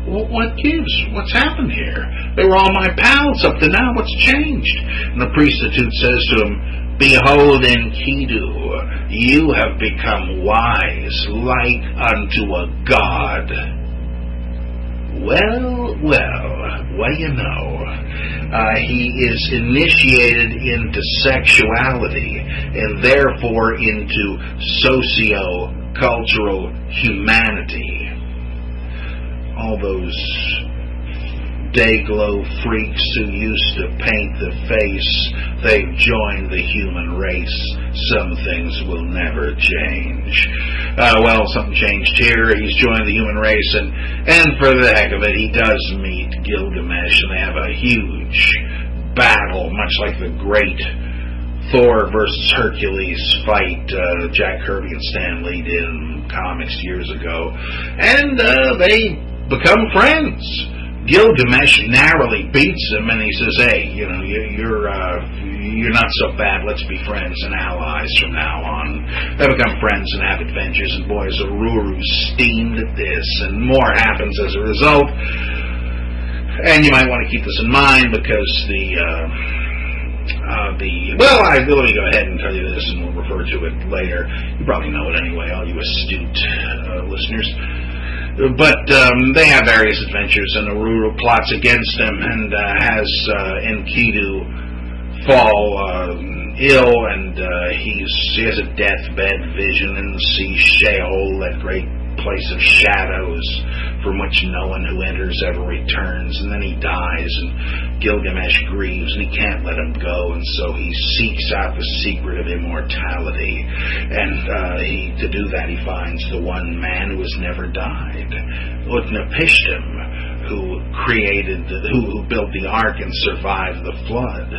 what gives? What's happened here? They were all my pals up to now. What's changed? And the prostitute says to him, behold, Enkidu, you have become wise like unto a god. Well, what do you know? He is initiated into sexuality and therefore into socio-cultural humanity. All those day-glow freaks who used to paint the face, they've joined the human race. Some things will never change. Well, something changed here. He's joined the human race, and for the heck of it, he does meet Gilgamesh, and they have a huge battle, much like the great Thor versus Hercules fight Jack Kirby and Stan Lee did in comics years ago. And they become friends. Gilgamesh narrowly beats him, and he says, hey, you're not so bad. Let's be friends and allies from now on. They become friends and have adventures, and boy, is Ururu's steamed at this, and more happens as a result. And you might want to keep this in mind, because let me go ahead and tell you this, and we'll refer to it later. You probably know it anyway, all you astute listeners. But they have various adventures, and Ururu plots against them and has Enkidu fall ill, and he has a deathbed vision and sees Sheol, that great place of shadows from which no one who enters ever returns. And then he dies, and Gilgamesh grieves, and he can't let him go, and so he seeks out the secret of immortality. And to do that, he finds the one man who has never died, Utnapishtim, who built the ark and survived the flood.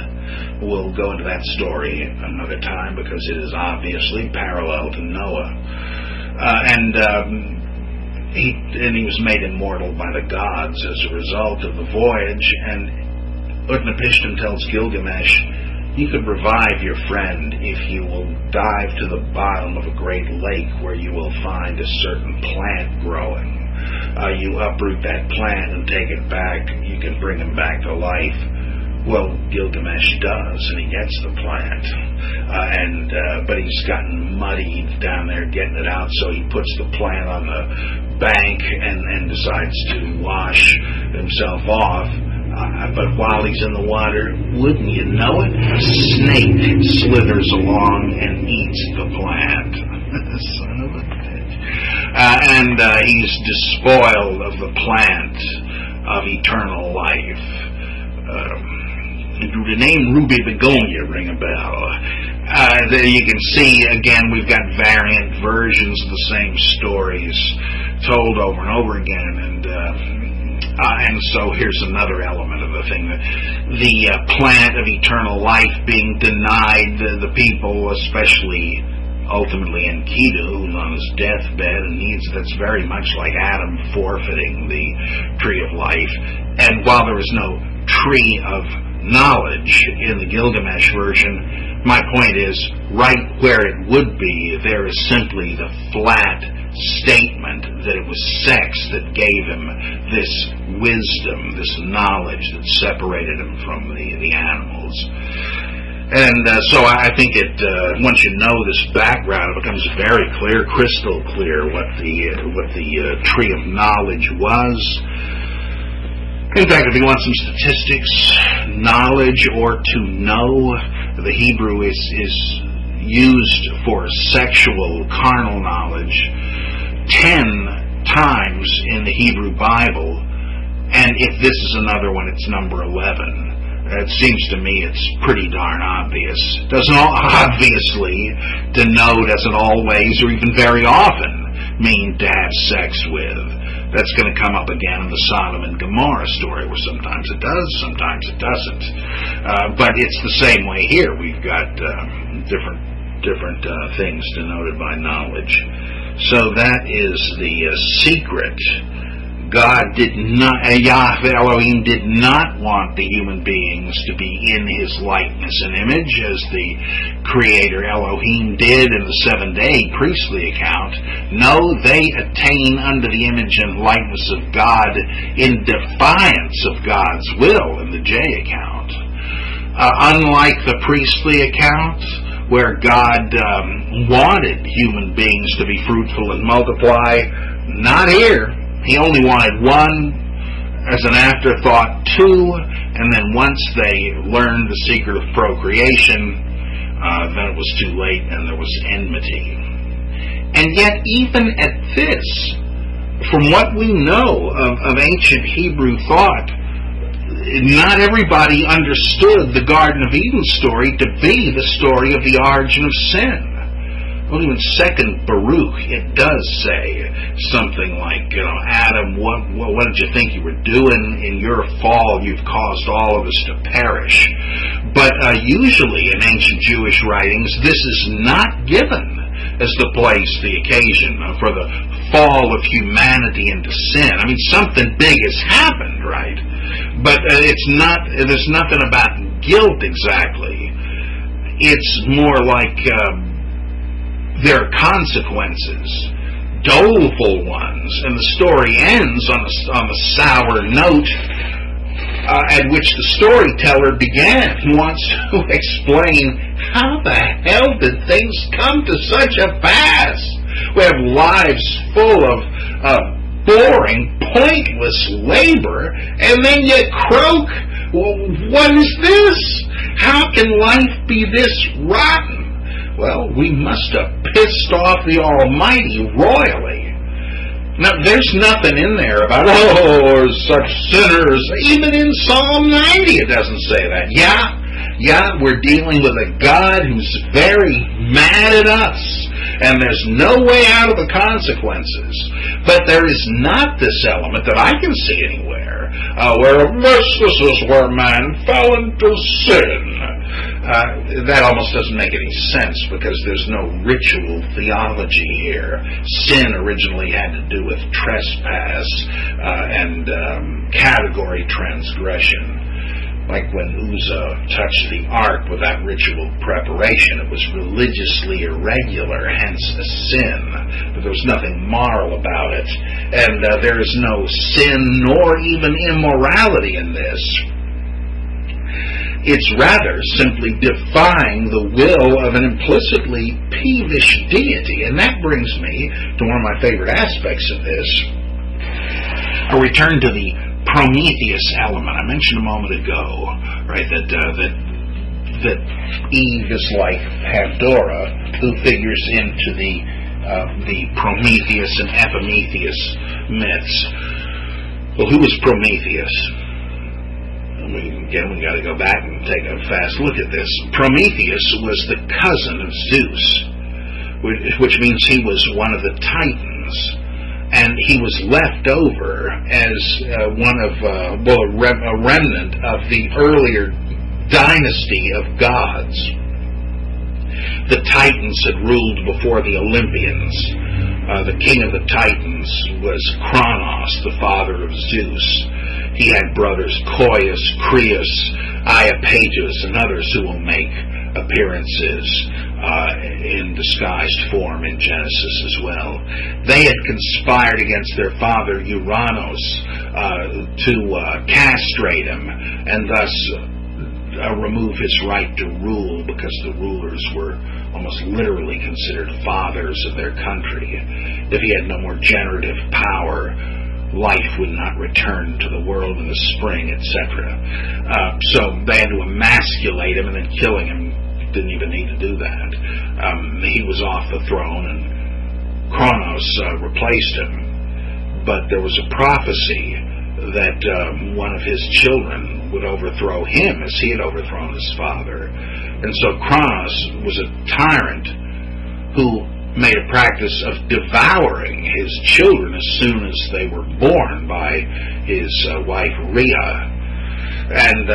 We'll go into that story another time, because it is obviously parallel to Noah. He was made immortal by the gods as a result of the voyage, and Utnapishtim tells Gilgamesh, You could revive your friend if you will dive to the bottom of a great lake where you will find a certain plant growing. You uproot that plant and take it back. You can bring him back to life. Well, Gilgamesh does, and he gets the plant. But he's gotten muddy down there getting it out, so he puts the plant on the bank and decides to wash himself off. But while he's in the water, wouldn't you know it, a snake slithers along and eats the plant. Son of a bitch. He's despoiled of the plant of eternal life. The name Ruby Begonia ring a bell. There you can see, again, we've got variant versions of the same stories told over and over again, and so here's another element of the thing. The plant of eternal life being denied the people, especially ultimately Enkidu, who's on his deathbed and that's very much like Adam forfeiting the tree of life. And while there is no tree of knowledge in the Gilgamesh version, my point is, right where it would be, there is simply the flat statement that it was sex that gave him this wisdom, this knowledge that separated him from the animals. And so I think once you know this background, it becomes very clear, crystal clear, what the tree of knowledge was. In fact, if you want some statistics, knowledge or to know, the Hebrew is used for sexual, carnal knowledge 10 times in the Hebrew Bible, and if this is another one, it's number 11. It seems to me it's pretty darn obvious. Obviously, to know doesn't always or even very often mean to have sex with. That's going to come up again in the Sodom and Gomorrah story, where sometimes it does, sometimes it doesn't. But it's the same way here. We've got different things denoted by knowledge. So that is the secret. God did not, Yahweh Elohim did not want the human beings to be in his likeness and image, as the Creator Elohim did in the 7-day priestly account. No, they attain unto the image and likeness of God in defiance of God's will in the J account. Unlike the priestly account, where God wanted human beings to be fruitful and multiply, not here. He only wanted one as an afterthought, two, and then once they learned the secret of procreation, then it was too late and there was enmity. And yet, even at this, from what we know of ancient Hebrew thought, not everybody understood the Garden of Eden story to be the story of the origin of sin. Well, even 2nd Baruch, it does say something like, Adam, what did you think you were doing? In your fall, you've caused all of us to perish. But usually in ancient Jewish writings, this is not given as the place, the occasion for the fall of humanity into sin. I mean, something big has happened, right? But there's nothing about guilt exactly. It's more like there are consequences, doleful ones, and the story ends on a sour note at which the storyteller began. He wants to explain, how the hell did things come to such a pass? We have lives full of boring, pointless labor, and then you croak. What is this? How can life be this rotten? Well, we must have pissed off the Almighty royally. Now, there's nothing in there about, such sinners. Even in Psalm 90 it doesn't say that. Yeah, we're dealing with a God who's very mad at us, and there's no way out of the consequences. But there is not this element that I can see anywhere, where this is where man fell into sin. That almost doesn't make any sense, because there's no ritual theology here. Sin originally had to do with trespass and category transgression. like when Uzzah touched the ark without ritual preparation. It was religiously irregular, hence a sin, but there was nothing moral about it. And there is no sin nor even immorality in this. It's rather simply defying the will of an implicitly peevish deity. And that brings me to one of my favorite aspects of this, a return to the Prometheus element. I mentioned a moment ago, right, that Eve is like Pandora, who figures into the Prometheus and Epimetheus myths. Well, who was Prometheus? Again, we got to go back and take a fast look at this. Prometheus was the cousin of Zeus, which means he was one of the Titans, and he was left over as a remnant of the earlier dynasty of gods. The Titans had ruled before the Olympians. The king of the Titans was Kronos, the father of Zeus. He had brothers Coeus, Creus, Iapetus, and others who will make appearances in disguised form in Genesis as well. They had conspired against their father Uranos to castrate him and thus remove his right to rule, because the rulers were almost literally considered fathers of their country. If he had no more generative power, life would not return to the world in the spring, etc. So they had to emasculate him, and then killing him didn't even need to do that. He was off the throne, and Kronos replaced him. But there was a prophecy that one of his children would overthrow him as he had overthrown his father. And so Kronos was a tyrant who made a practice of devouring his children as soon as they were born by his wife Rhea. And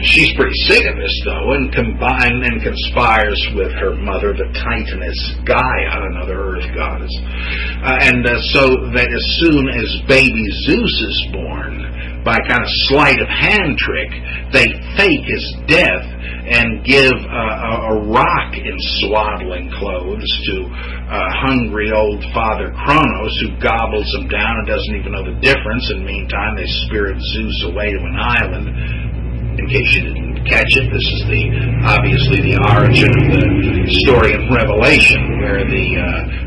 she's pretty sick of this, though, and conspires with her mother, the Titaness Gaia, another earth goddess. So that as soon as baby Zeus is born, by kind of sleight of hand trick, they fake his death and give a rock in swaddling clothes to hungry old Father Kronos, who gobbles them down and doesn't even know the difference. In the meantime, they spirit Zeus away to an island. In case you didn't catch it, this is obviously the origin of the story of Revelation, where the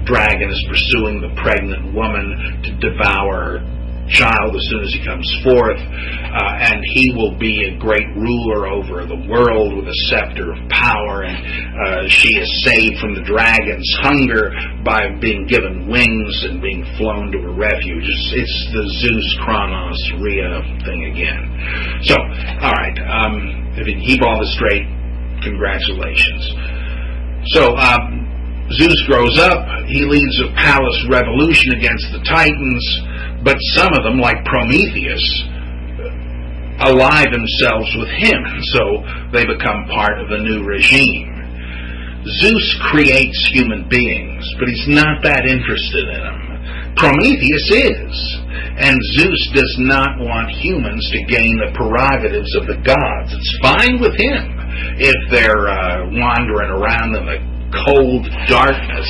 dragon is pursuing the pregnant woman to devour her child as soon as he comes forth, and he will be a great ruler over the world with a scepter of power, and she is saved from the dragon's hunger by being given wings and being flown to a refuge. It's the Zeus, Kronos, Rhea thing again. So, all right, if you keep all this straight, congratulations. So, Zeus grows up, he leads a palace revolution against the Titans, but some of them, like Prometheus, ally themselves with him, and so they become part of the new regime. Zeus creates human beings, but he's not that interested in them. Prometheus is, and Zeus does not want humans to gain the prerogatives of the gods. It's fine with him if they're wandering around in the cold darkness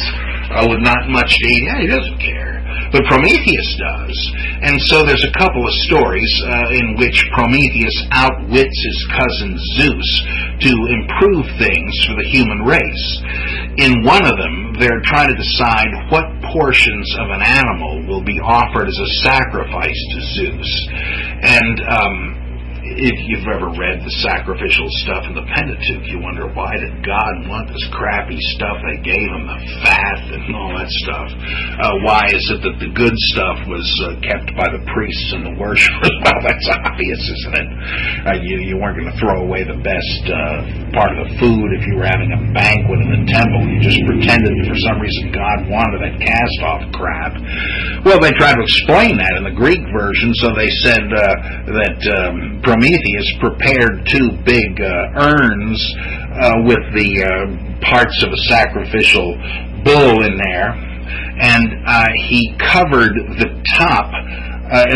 with not much to eat. Yeah, he doesn't care. But Prometheus does. And so there's a couple of stories in which Prometheus outwits his cousin Zeus to improve things for the human race. In one of them, they're trying to decide what portions of an animal will be offered as a sacrifice to Zeus. And if you've ever read the sacrificial stuff in the Pentateuch, you wonder, why did God want this crappy stuff they gave him, the fat and all that stuff? Why is it that the good stuff was kept by the priests and the worshipers? Well, that's obvious, isn't it? You weren't going to throw away the best part of the food if you were having a banquet in the temple. You just pretended that for some reason God wanted that cast-off crap. Well, they tried to explain that in the Greek version, so they said that Prometheus prepared two big urns with the parts of a sacrificial bull in there, and he covered the top,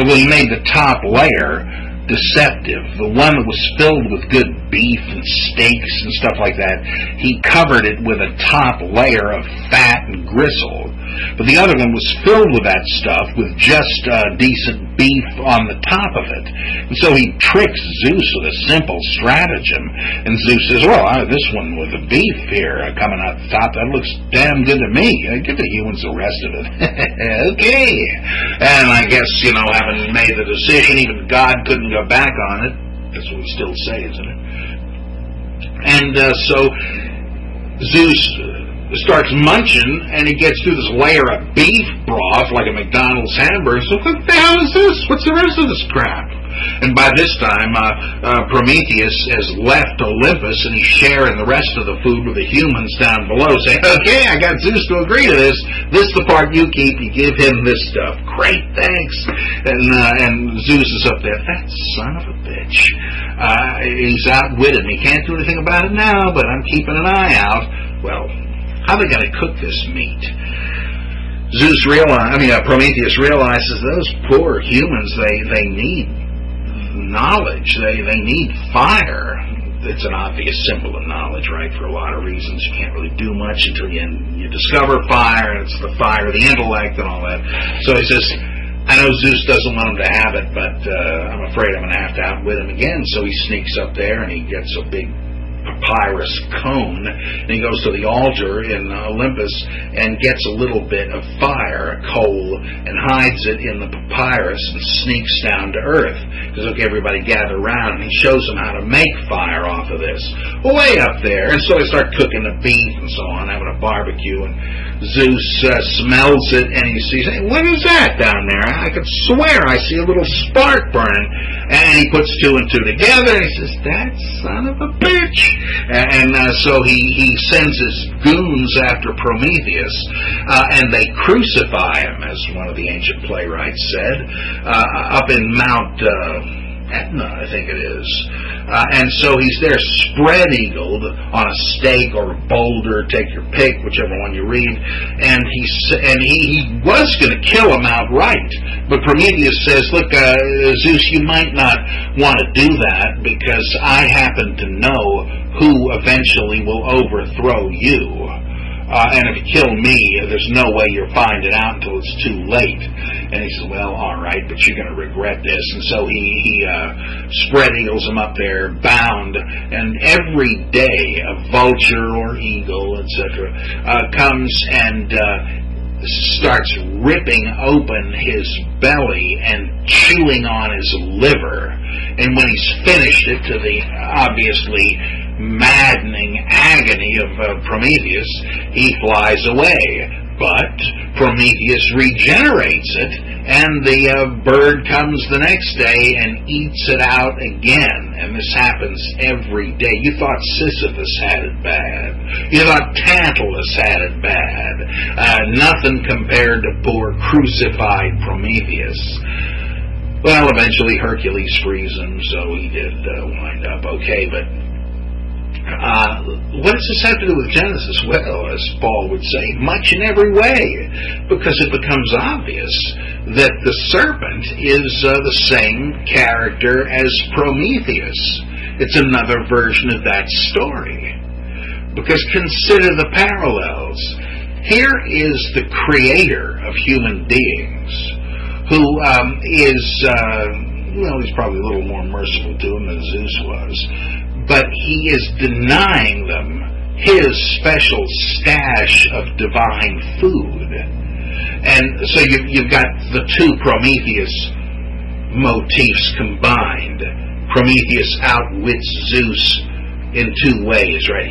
he made the top layer deceptive. The one that was filled with good beef and steaks and stuff like that, he covered it with a top layer of fat and gristle. But the other one was filled with that stuff with just decent beef on the top of it. And so he tricks Zeus with a simple stratagem. And Zeus says, well, this one with the beef here coming out the top, that looks damn good to me. Give the humans the rest of it. Okay. And I guess, having made the decision, even God couldn't go back on it. That's what we still say, isn't it? And so Zeus starts munching, and he gets through this layer of beef broth like a McDonald's hamburger. So what the hell is this? What's the rest of this crap? And by this time, Prometheus has left Olympus, and he's sharing the rest of the food with the humans down below, saying, okay, I got Zeus to agree to this. This is the part you keep. You give him this stuff. Great, thanks. And Zeus is up there. That son of a bitch. He's outwitted me. Can't do anything about it now, but I'm keeping an eye out. Well, how are they going to cook this meat? Prometheus realizes those poor humans, they need knowledge. They need fire. It's an obvious symbol of knowledge, right, for a lot of reasons. You can't really do much until you discover fire, and it's the fire of the intellect and all that. So he says, I know Zeus doesn't want him to have it, but I'm afraid I'm going to have to outwit him again. So he sneaks up there, and he gets a big papyrus cone, and he goes to the altar in Olympus and gets a little bit of fire, a coal, and hides it in the papyrus and sneaks down to earth. Because, okay, everybody gather around, and he shows them how to make fire off of this. Way up there. And so they start cooking the beef and so on, having a barbecue, and Zeus smells it, and he sees, hey, what is that down there? I could swear I see a little spark burning. And he puts two and two together, and he says, that son of a bitch. And so he sends his goons after Prometheus, and they crucify him, as one of the ancient playwrights said, up in Mount Etna, I think it is. And so he's there spread-eagled on a stake or a boulder, take your pick, whichever one you read, and he was going to kill him outright. But Prometheus says, look, Zeus, you might not want to do that, because I happen to know who eventually will overthrow you. And if you kill me, there's no way you'll find it out until it's too late. And he says, well, all right, but you're going to regret this. And so he spread-eagles him up there, bound, and every day a vulture or eagle, etc., comes and starts ripping open his belly and chewing on his liver. And when he's finished it, to the obviously maddening agony of Prometheus, he flies away. But Prometheus regenerates it, and the bird comes the next day and eats it out again. And this happens every day. You thought Sisyphus had it bad. You thought Tantalus had it bad. Nothing compared to poor crucified Prometheus. Well, eventually Hercules frees him, so he did wind up okay, but what does this have to do with Genesis? Well, as Paul would say, much in every way, because it becomes obvious that the serpent is the same character as Prometheus. It's another version of that story. Because consider the parallels. Here is the creator of human beings, who is, he's probably a little more merciful to him than Zeus was, but he is denying them his special stash of divine food. And so you've got the two Prometheus motifs combined. Prometheus outwits Zeus in two ways, right?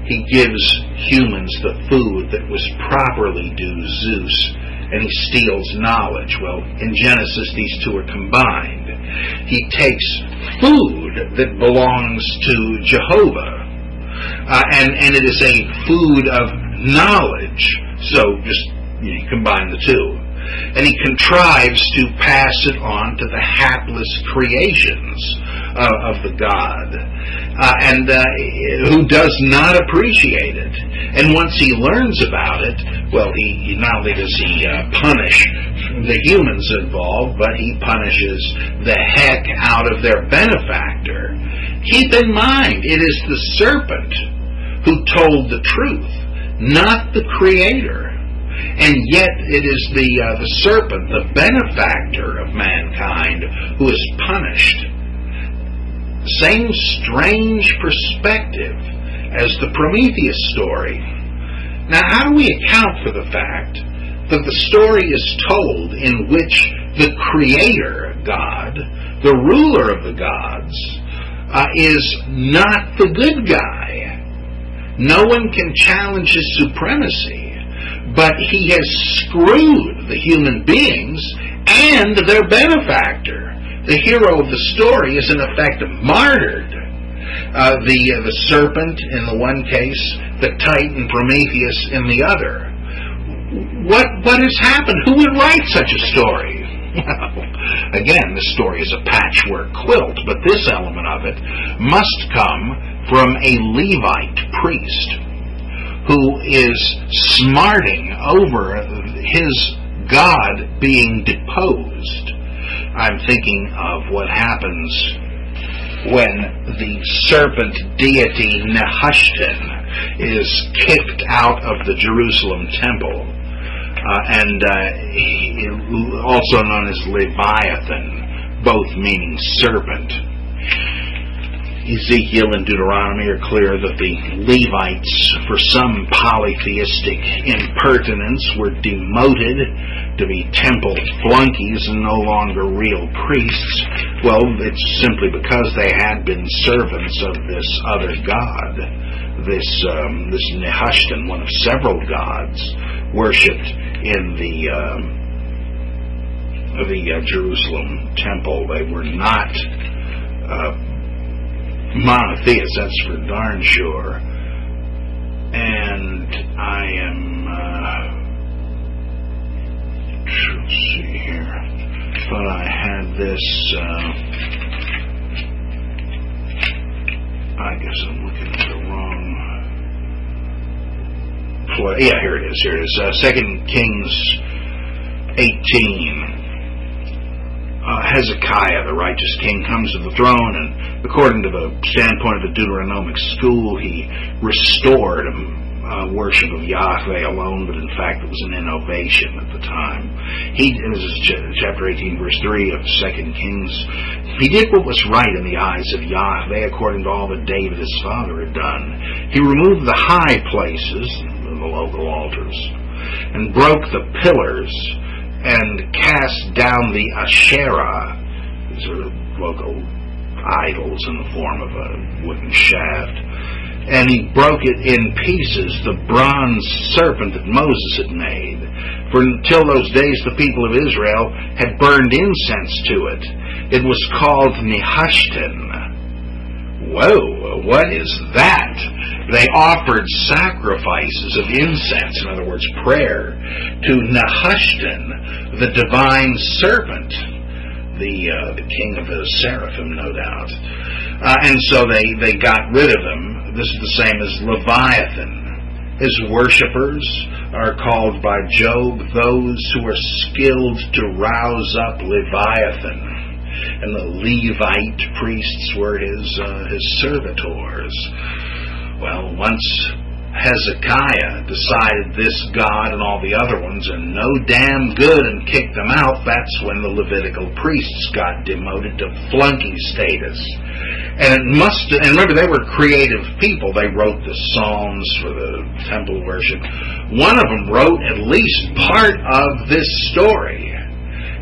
He gives humans the food that was properly due Zeus, and he steals knowledge. Well, in Genesis, these two are combined. He takes food that belongs to Jehovah, and it is a food of knowledge. So just combine the two. And he contrives to pass it on to the hapless creations of the God, and who does not appreciate it. And once he learns about it, well, he not only does he punish the humans involved, but he punishes the heck out of their benefactor. Keep in mind, it is the serpent who told the truth, not the Creator. And yet it is the serpent, the benefactor of mankind, who is punished. Same strange perspective as the Prometheus story. Now, how do we account for the fact that the story is told in which the Creator, God, the ruler of the gods, is not the good guy? No one can challenge his supremacy, but he has screwed the human beings and their benefactor. The hero of the story is in effect martyred. The serpent in the one case, the Titan Prometheus in the other. What has happened? Who would write such a story? Well, again, this story is a patchwork quilt, but this element of it must come from a Levite priest who is smarting over his God being deposed. I'm thinking of what happens when the serpent deity Nehushtan is kicked out of the Jerusalem temple, and also known as Leviathan, both meaning serpent. Ezekiel and Deuteronomy are clear that the Levites, for some polytheistic impertinence, were demoted to be temple flunkies and no longer real priests. Well, it's simply because they had been servants of this other god, this Nehushtan, one of several gods worshipped in the Jerusalem temple. They were not monotheists, that's for darn sure. And I am let's see here, thought I had this I guess I'm looking at the wrong place. Yeah, here it is. 2 Kings 18. Hezekiah, the righteous king, comes to the throne, and according to the standpoint of the Deuteronomic school, he restored worship of Yahweh alone, but in fact it was an innovation at the time. This is chapter 18, verse 3 of 2 Kings. He did what was right in the eyes of Yahweh, according to all that David his father had done. He removed the high places, the local altars, and broke the pillars, and cast down the Asherah, these are local idols in the form of a wooden shaft, and he broke it in pieces, the bronze serpent that Moses had made. For until those days the people of Israel had burned incense to it. It was called Nehushtan. Whoa, what is that? They offered sacrifices of incense, in other words, prayer, to Nehushtan, the divine serpent, the king of the seraphim, no doubt. And so they got rid of him. This is the same as Leviathan. His worshippers are called by Job those who are skilled to rouse up Leviathan. And the Levite priests were his servitors. Well, once Hezekiah decided this God and all the other ones are no damn good and kicked them out, that's when the Levitical priests got demoted to flunky status. And remember, they were creative people. They wrote the Psalms for the temple worship. One of them wrote at least part of this story.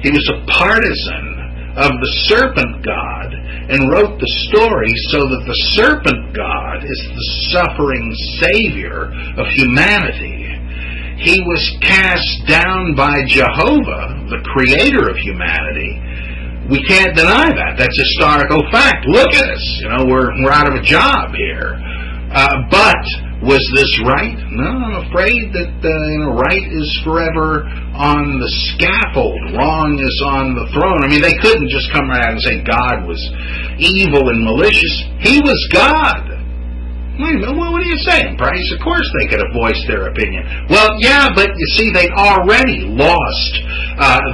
He was a partisan of the serpent god and wrote the story so that the serpent god is the suffering savior of humanity. He was cast down by Jehovah, the creator of humanity. We can't deny that. That's historical fact. Look at us. We're out of a job here. But was this right? No, I'm afraid that right is forever on the scaffold. Wrong is on the throne. I mean, they couldn't just come right out and say God was evil and malicious. He was God. Well, what are you saying, Bryce? Of course they could have voiced their opinion. Well, yeah, but you see, they'd already lost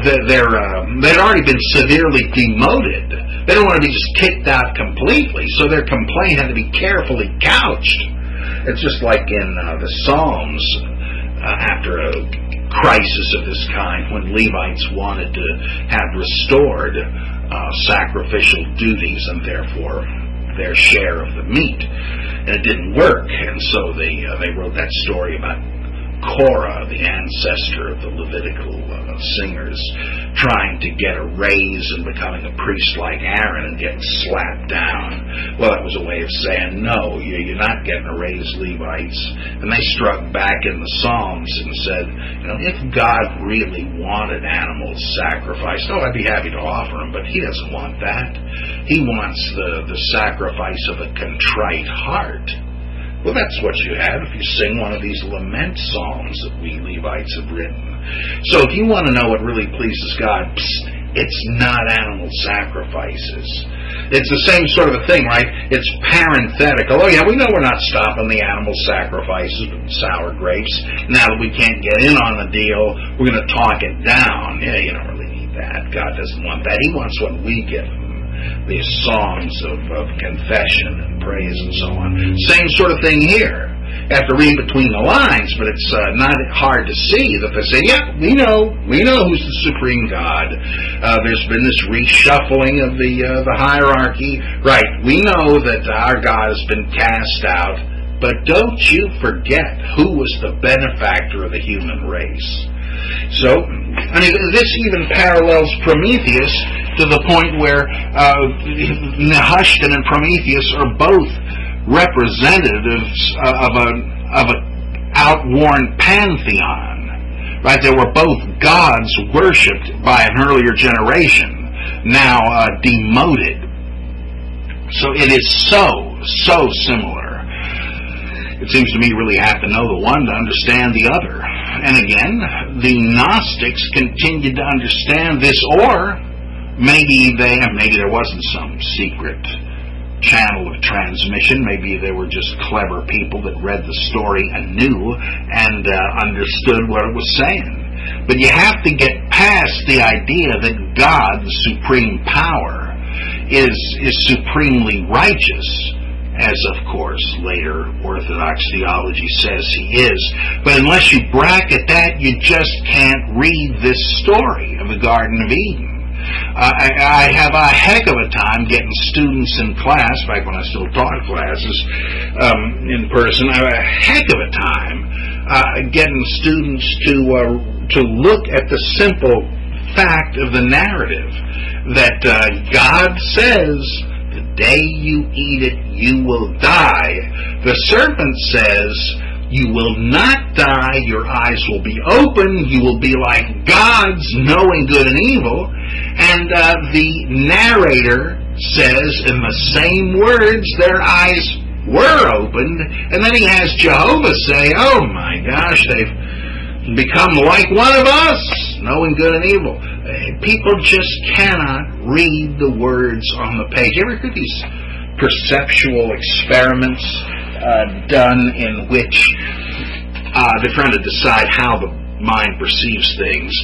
they'd already been severely demoted. They don't want to be just kicked out completely, so their complaint had to be carefully couched. It's just like in the Psalms, after a crisis of this kind, when Levites wanted to have restored sacrificial duties and therefore their share of the meat, and it didn't work, and so they wrote that story about Korah, the ancestor of the Levitical singers, trying to get a raise and becoming a priest like Aaron and getting slapped down. Well, that was a way of saying, no, you're not getting a raise, Levites. And they struck back in the Psalms and said, if God really wanted animals sacrificed, I'd be happy to offer them, but he doesn't want that. He wants the sacrifice of a contrite heart. Well, that's what you have if you sing one of these lament psalms that we Levites have written. So if you want to know what really pleases God, it's not animal sacrifices. It's the same sort of a thing, right? It's parenthetical. Oh, yeah, we know we're not stopping the animal sacrifices with sour grapes. Now that we can't get in on the deal, we're going to talk it down. Yeah, you don't really need that. God doesn't want that. He wants what we give him. These songs of confession and praise and so on. Same sort of thing here. You have to read between the lines, but it's not hard to see that they say, yeah, we know who's the supreme God. There's been this reshuffling of the hierarchy. Right, we know that our God has been cast out, but don't you forget who was the benefactor of the human race. So, this even parallels Prometheus to the point where Nehushtan and Prometheus are both representatives of an outworn pantheon. Right? They were both gods worshipped by an earlier generation, now demoted. So it is so similar. It seems to me you really have to know the one to understand the other. And again, the Gnostics continued to understand this, or maybe there wasn't some secret channel of transmission. Maybe they were just clever people that read the story anew and understood what it was saying. But you have to get past the idea that God, the supreme power, is supremely righteous, as, of course, later Orthodox theology says he is. But unless you bracket that, you just can't read this story of the Garden of Eden. I have a heck of a time getting students in class, back when I still taught classes in person, I have a heck of a time getting students to look at the simple fact of the narrative that God says, the day you eat it, you will die. The serpent says, you will not die, your eyes will be open, you will be like gods, knowing good and evil. And the narrator says, in the same words, their eyes were opened. And then he has Jehovah say, oh my gosh, they've become like one of us, knowing good and evil. People just cannot read the words on the page. You ever heard these perceptual experiments done in which they're trying to decide how the mind perceives things?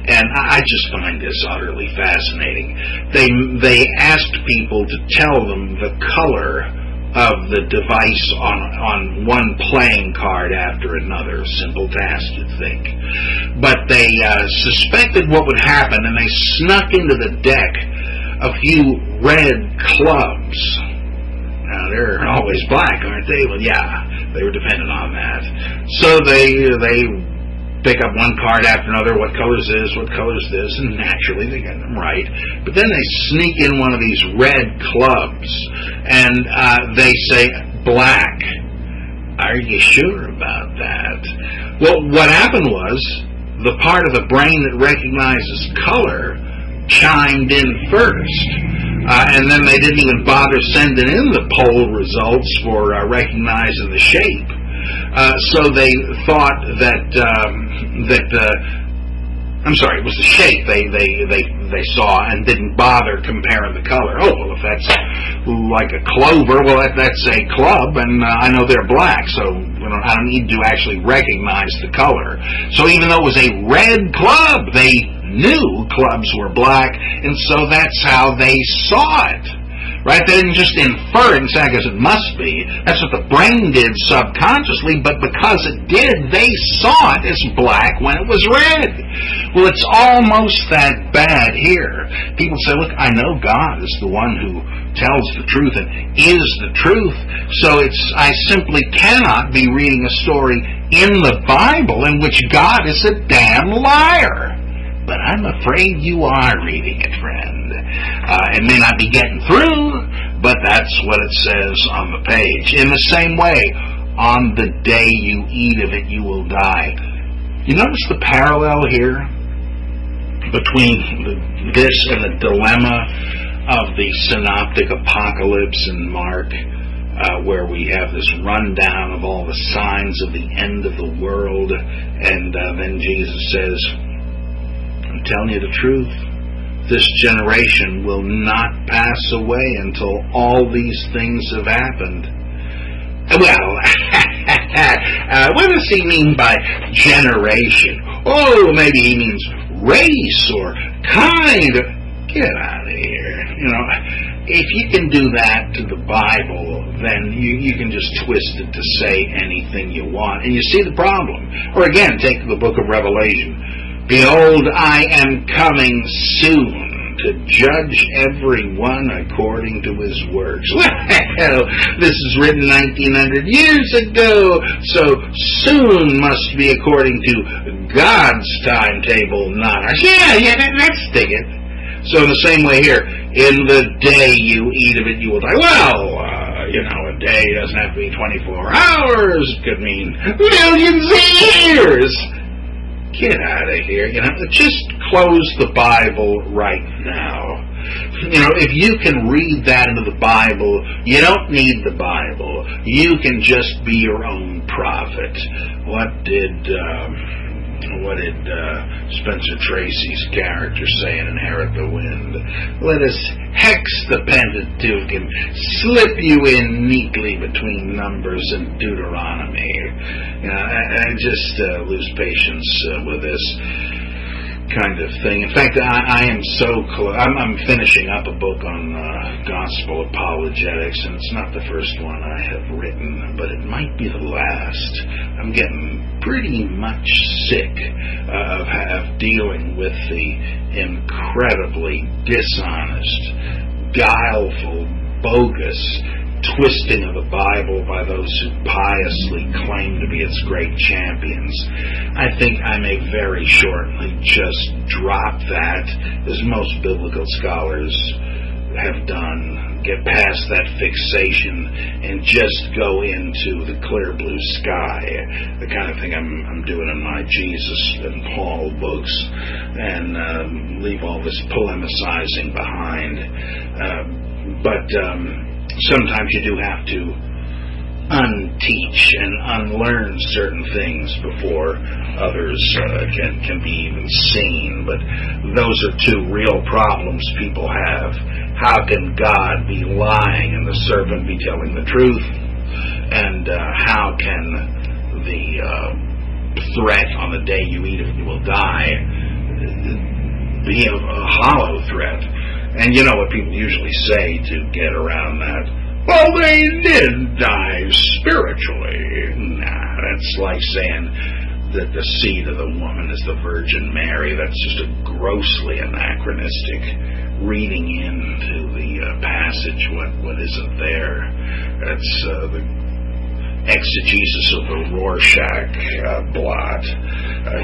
And I just find this utterly fascinating. They asked people to tell them the color of the device on one playing card after another. Simple task, you'd think. But they suspected what would happen, and they snuck into the deck a few red clubs. Now, they're always black, aren't they? Well, yeah, they were dependent on that. So they pick up one card after another. What color's this? What color's this? And naturally, they got them right. But then they sneak in one of these red clubs, and they say, black. Are you sure about that? Well, what happened was, the part of the brain that recognizes color chimed in first. And then they didn't even bother sending in the poll results for recognizing the shape. So they thought that I'm sorry, it was the shape they saw and didn't bother comparing the color. Oh, well, if that's like a clover, well, that's a club, and I know they're black, so I don't need to actually recognize the color. So even though it was a red club, they knew clubs were black, and so that's how they saw it. Right? They didn't just infer it and say, I guess it must be. That's what the brain did subconsciously, but because it did, they saw it as black when it was red. Well, it's almost that bad here. People say, look, I know God is the one who tells the truth and is the truth, so I simply cannot be reading a story in the Bible in which God is a damn liar. But I'm afraid you are reading it, friend. It may not be getting through, but that's what it says on the page. In the same way, on the day you eat of it, you will die. You notice the parallel here between this and the dilemma of the synoptic apocalypse in Mark, where we have this rundown of all the signs of the end of the world, and then Jesus says, I'm telling you the truth, this generation will not pass away until all these things have happened. Well, what does he mean by generation? Oh, maybe he means race or kind. Get out of here. If you can do that to the Bible, then you can just twist it to say anything you want. And you see the problem. Or again, take the book of Revelation. Behold, I am coming soon to judge everyone according to his works. Well, this is written 1900 years ago, so soon must be according to God's timetable, not ours. Yeah, let's dig it. So in the same way here, in the day you eat of it, you will die. Well, a day doesn't have to be 24 hours. It could mean millions of years. Get out of here. Just close the Bible right now. If you can read that into the Bible, you don't need the Bible. You can just be your own prophet. What did Spencer Tracy's character say in Inherit the Wind? Let us hex the Pentateuch and slip you in neatly between Numbers and Deuteronomy. I just lose patience with this kind of thing. In fact, I am so close. I'm finishing up a book on gospel apologetics, and it's not the first one I have written, but it might be the last. I'm getting pretty much sick of dealing with the incredibly dishonest, guileful, bogus twisting of the Bible by those who piously claim to be its great champions. I think I may very shortly just drop that, as most biblical scholars have done, get past that fixation and just go into the clear blue sky, the kind of thing I'm doing in my Jesus and Paul books, and leave all this polemicizing behind. But sometimes you do have to unteach and unlearn certain things before others can be even seen. But those are two real problems people have. How can God be lying and the serpent be telling the truth? And how can the threat on the day you eat it you will die be a hollow threat? And you know what people usually say to get around that? Well, they did die spiritually. Nah, that's like saying that the seed of the woman is the Virgin Mary. That's just a grossly anachronistic reading into the passage what isn't there. That's the exegesis of the Rorschach blot.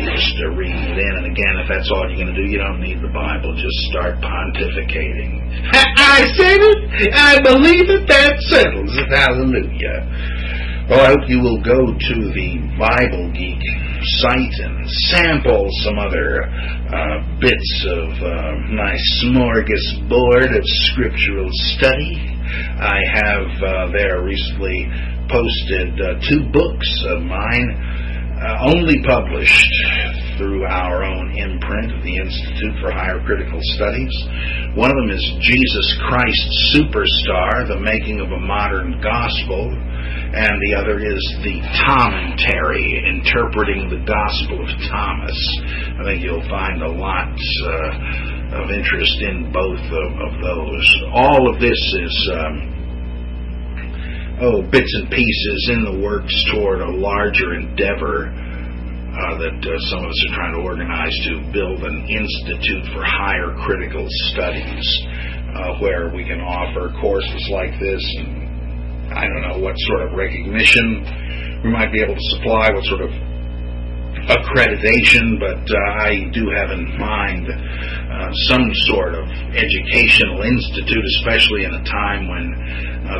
You're just reading it in, and again, if that's all you're going to do, you don't need the Bible. Just start pontificating. I said it! I believe it! That settles it! Hallelujah! Well, I hope you will go to the Bible Geek site and sample some other bits of my smorgasbord of scriptural study. I have there recently posted 2 books of mine. only published through our own imprint of the Institute for Higher Critical Studies. One of them is Jesus Christ Superstar, The Making of a Modern Gospel, and the other is the Commentary, Interpreting the Gospel of Thomas. I think you'll find a lot of interest in both of those. All of this is bits and pieces in the works toward a larger endeavor that some of us are trying to organize to build an Institute for Higher Critical Studies where we can offer courses like this, and I don't know what sort of recognition we might be able to supply, what sort of accreditation, but I do have in mind some sort of educational institute, especially in a time when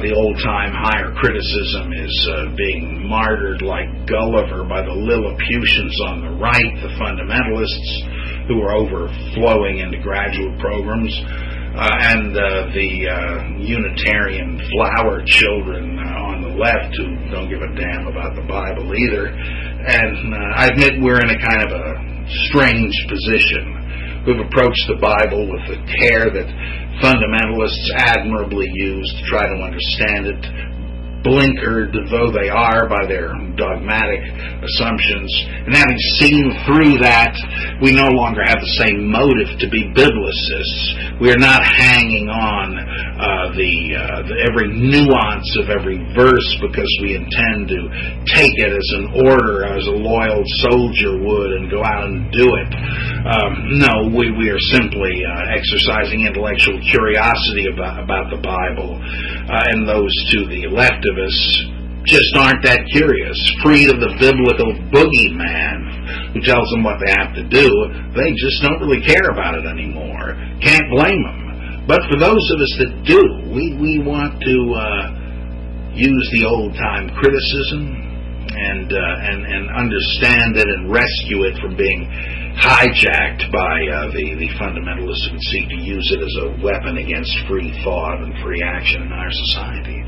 the old-time higher criticism is being martyred like Gulliver by the Lilliputians on the right, the fundamentalists who are overflowing into graduate programs, and the Unitarian flower children on the left who don't give a damn about the Bible either. And I admit we're in a kind of a strange position. We've approached the Bible with the care that fundamentalists admirably use to try to understand it, blinkered though they are by their dogmatic assumptions. And having seen through that, we no longer have the same motive to be biblicists. We are not hanging on every nuance of every verse because we intend to take it as an order, as a loyal soldier would, and go out and do it. No, we are simply exercising intellectual curiosity about the Bible, and those to the left of us just aren't that curious, freed of the biblical boogeyman who tells them what they have to do. They just don't really care about it anymore. Can't blame them. But for those of us that do, we want to use the old-time criticism and understand it and rescue it from being hijacked by the fundamentalists who seek to use it as a weapon against free thought and free action in our society.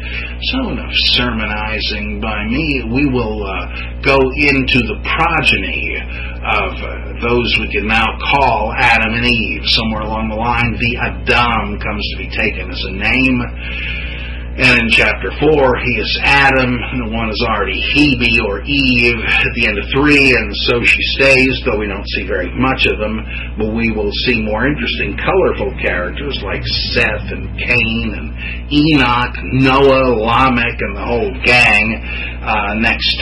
So enough sermonizing by me. We will go into the progeny of those we can now call Adam and Eve. Somewhere along the line, the Adam comes to be taken as a name. And in chapter 4, he is Adam, and one is already Hebe or Eve at the end of 3, and so she stays, though we don't see very much of them, but we will see more interesting, colorful characters like Seth and Cain and Enoch, Noah, Lamech, and the whole gang next